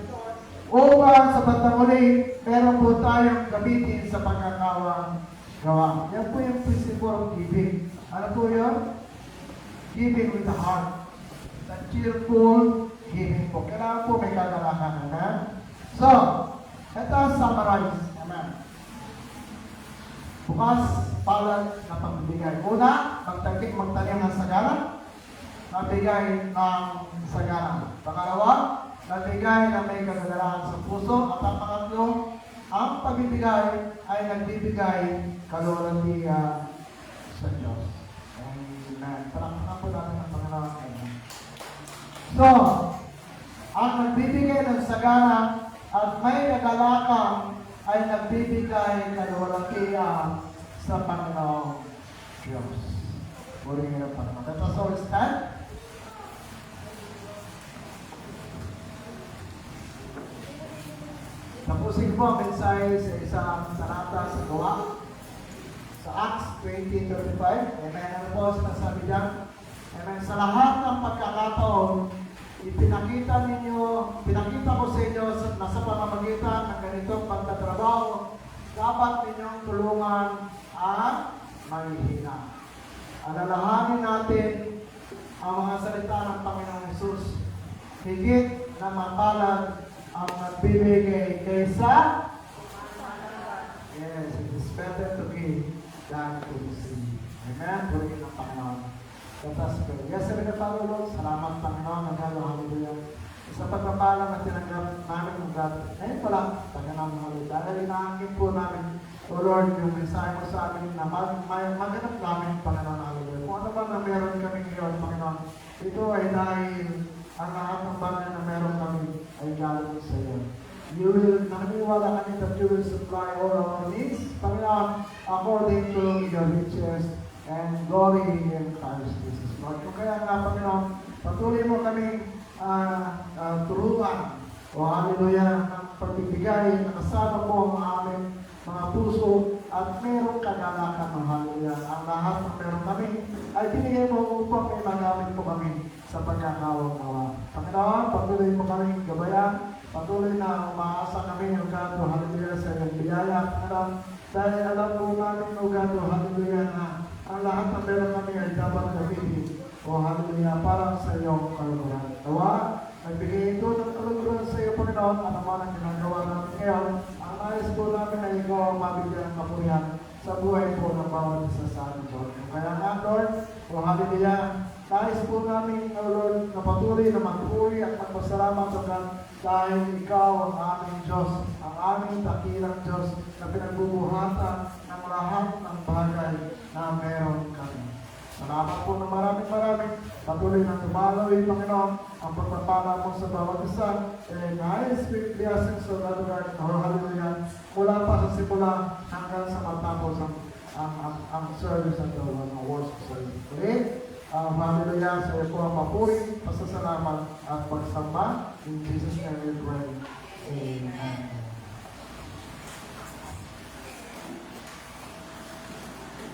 Upang sa bandang uli, meron po tayong gamitin sa pagkakawa-gawa. Yan po yung principle of giving. Ano po yun? Giving with the heart. The cheerful giving po. Kailangan po may kagalakan. Amen? So, ito summarize. Amen. Bukas, palad na pagbibigay. Una, magtanim ng sagana. Magbigay ng sagana. Pangalawa, nagbigay na may kagalakan sa puso. At ang pangatlo, ang pagbibigay ay nagbibigay kalooban sa Diyos. Amen. Palakpakan po natin ang Panginoon. Amen. So, ang nagbibigay ng sagana at may kagalakan ay nagbibigay kalooban sa Panginoon Diyos. Purihin ang Panginoon. Let us all stand. Tapusin po ang mensahe sa isang salata sa gawa sa Acts 20:35. Amen. Ano po sinasabi dyan? Amen. Sa lahat ng pagkakataon, pinakita ko sa inyo na sa pamamagitan ng ganitong pagtatrabaho, dapat ninyong tulungan ang mahihina. Alalahanin natin ang mga salita ng Panginoong Hesus. Higit na mapalad ang nagbibigay kaysa yes, it is better to give than to receive. Amen? Purihin ang Panginoon. Let us pray. Yes, Heavenly Father, Lord, salamat Panginoon, nagalo, hallelujah. Sa pagpapalang na tinanggap namin ng God, ngayon pa lang, Panginoon, hallelujah. Dahil inaangkin po namin, O Lord, yung mensahe mo sa amin na maganap namin, Panginoon, hallelujah. Kung ano ba na meron kami ngayon, Panginoon, ito ay dahil ang lahat ng bagay na meron kami ay galing sa iyo. You will, naniniwala kami that you will supply all our needs, Panginoon, according to your riches and glory in Christ Jesus. Lord, kung kaya nga, Panginoon, patuloy mo kami turuan, o hallelujah, ng pagbibigay na kasama po ang aming mga puso at merong kagalakan ng hallelujah. Ang lahat ng meron kami ay binigay mo upang may magamit po kami sa pagkakawa-gawa. Panginoon, patuloy mo kami gabayan, patuloy na umaasa kami, O God, o hallelujah, sa iyong biyaya, Panginoon, dahil alam po namin, O God, o hallelujah, na ang lahat ng meron kami ay dapat gamitin, o hallelujah, para sa iyong kaluluhan. Nawa, nagbigay ito ng kaluluhan sa iyo, Panginoon, at naman ang ginagawa namin ngayon. Ang nais po namin ay ikaw ang mabigyan ng kapurihan sa buhay po ng bawat isa sa amin, Lord. Kaya nga, Lord, o hallelujah, Nais po namin, O Lord, na patuloy na magpuri at magpasalamat sa God dahil Ikaw ang aming Diyos, ang aming dakilang Diyos na pinagbubuhatan ng lahat ng bagay na meron kami. Salamat po ng maraming. Patuloy na tumaloy, Panginoon, ang pagpapala mo sa bawat isa. And I speak blessings sa lugar ng hallelujah. Mula pa sa simula hanggang sa matapos ang service at ang worship service. Okay? Hallelujah. Sa iyo po ang papuri, pasasalamat at pagsamba. In Jesus' name we pray. Amen.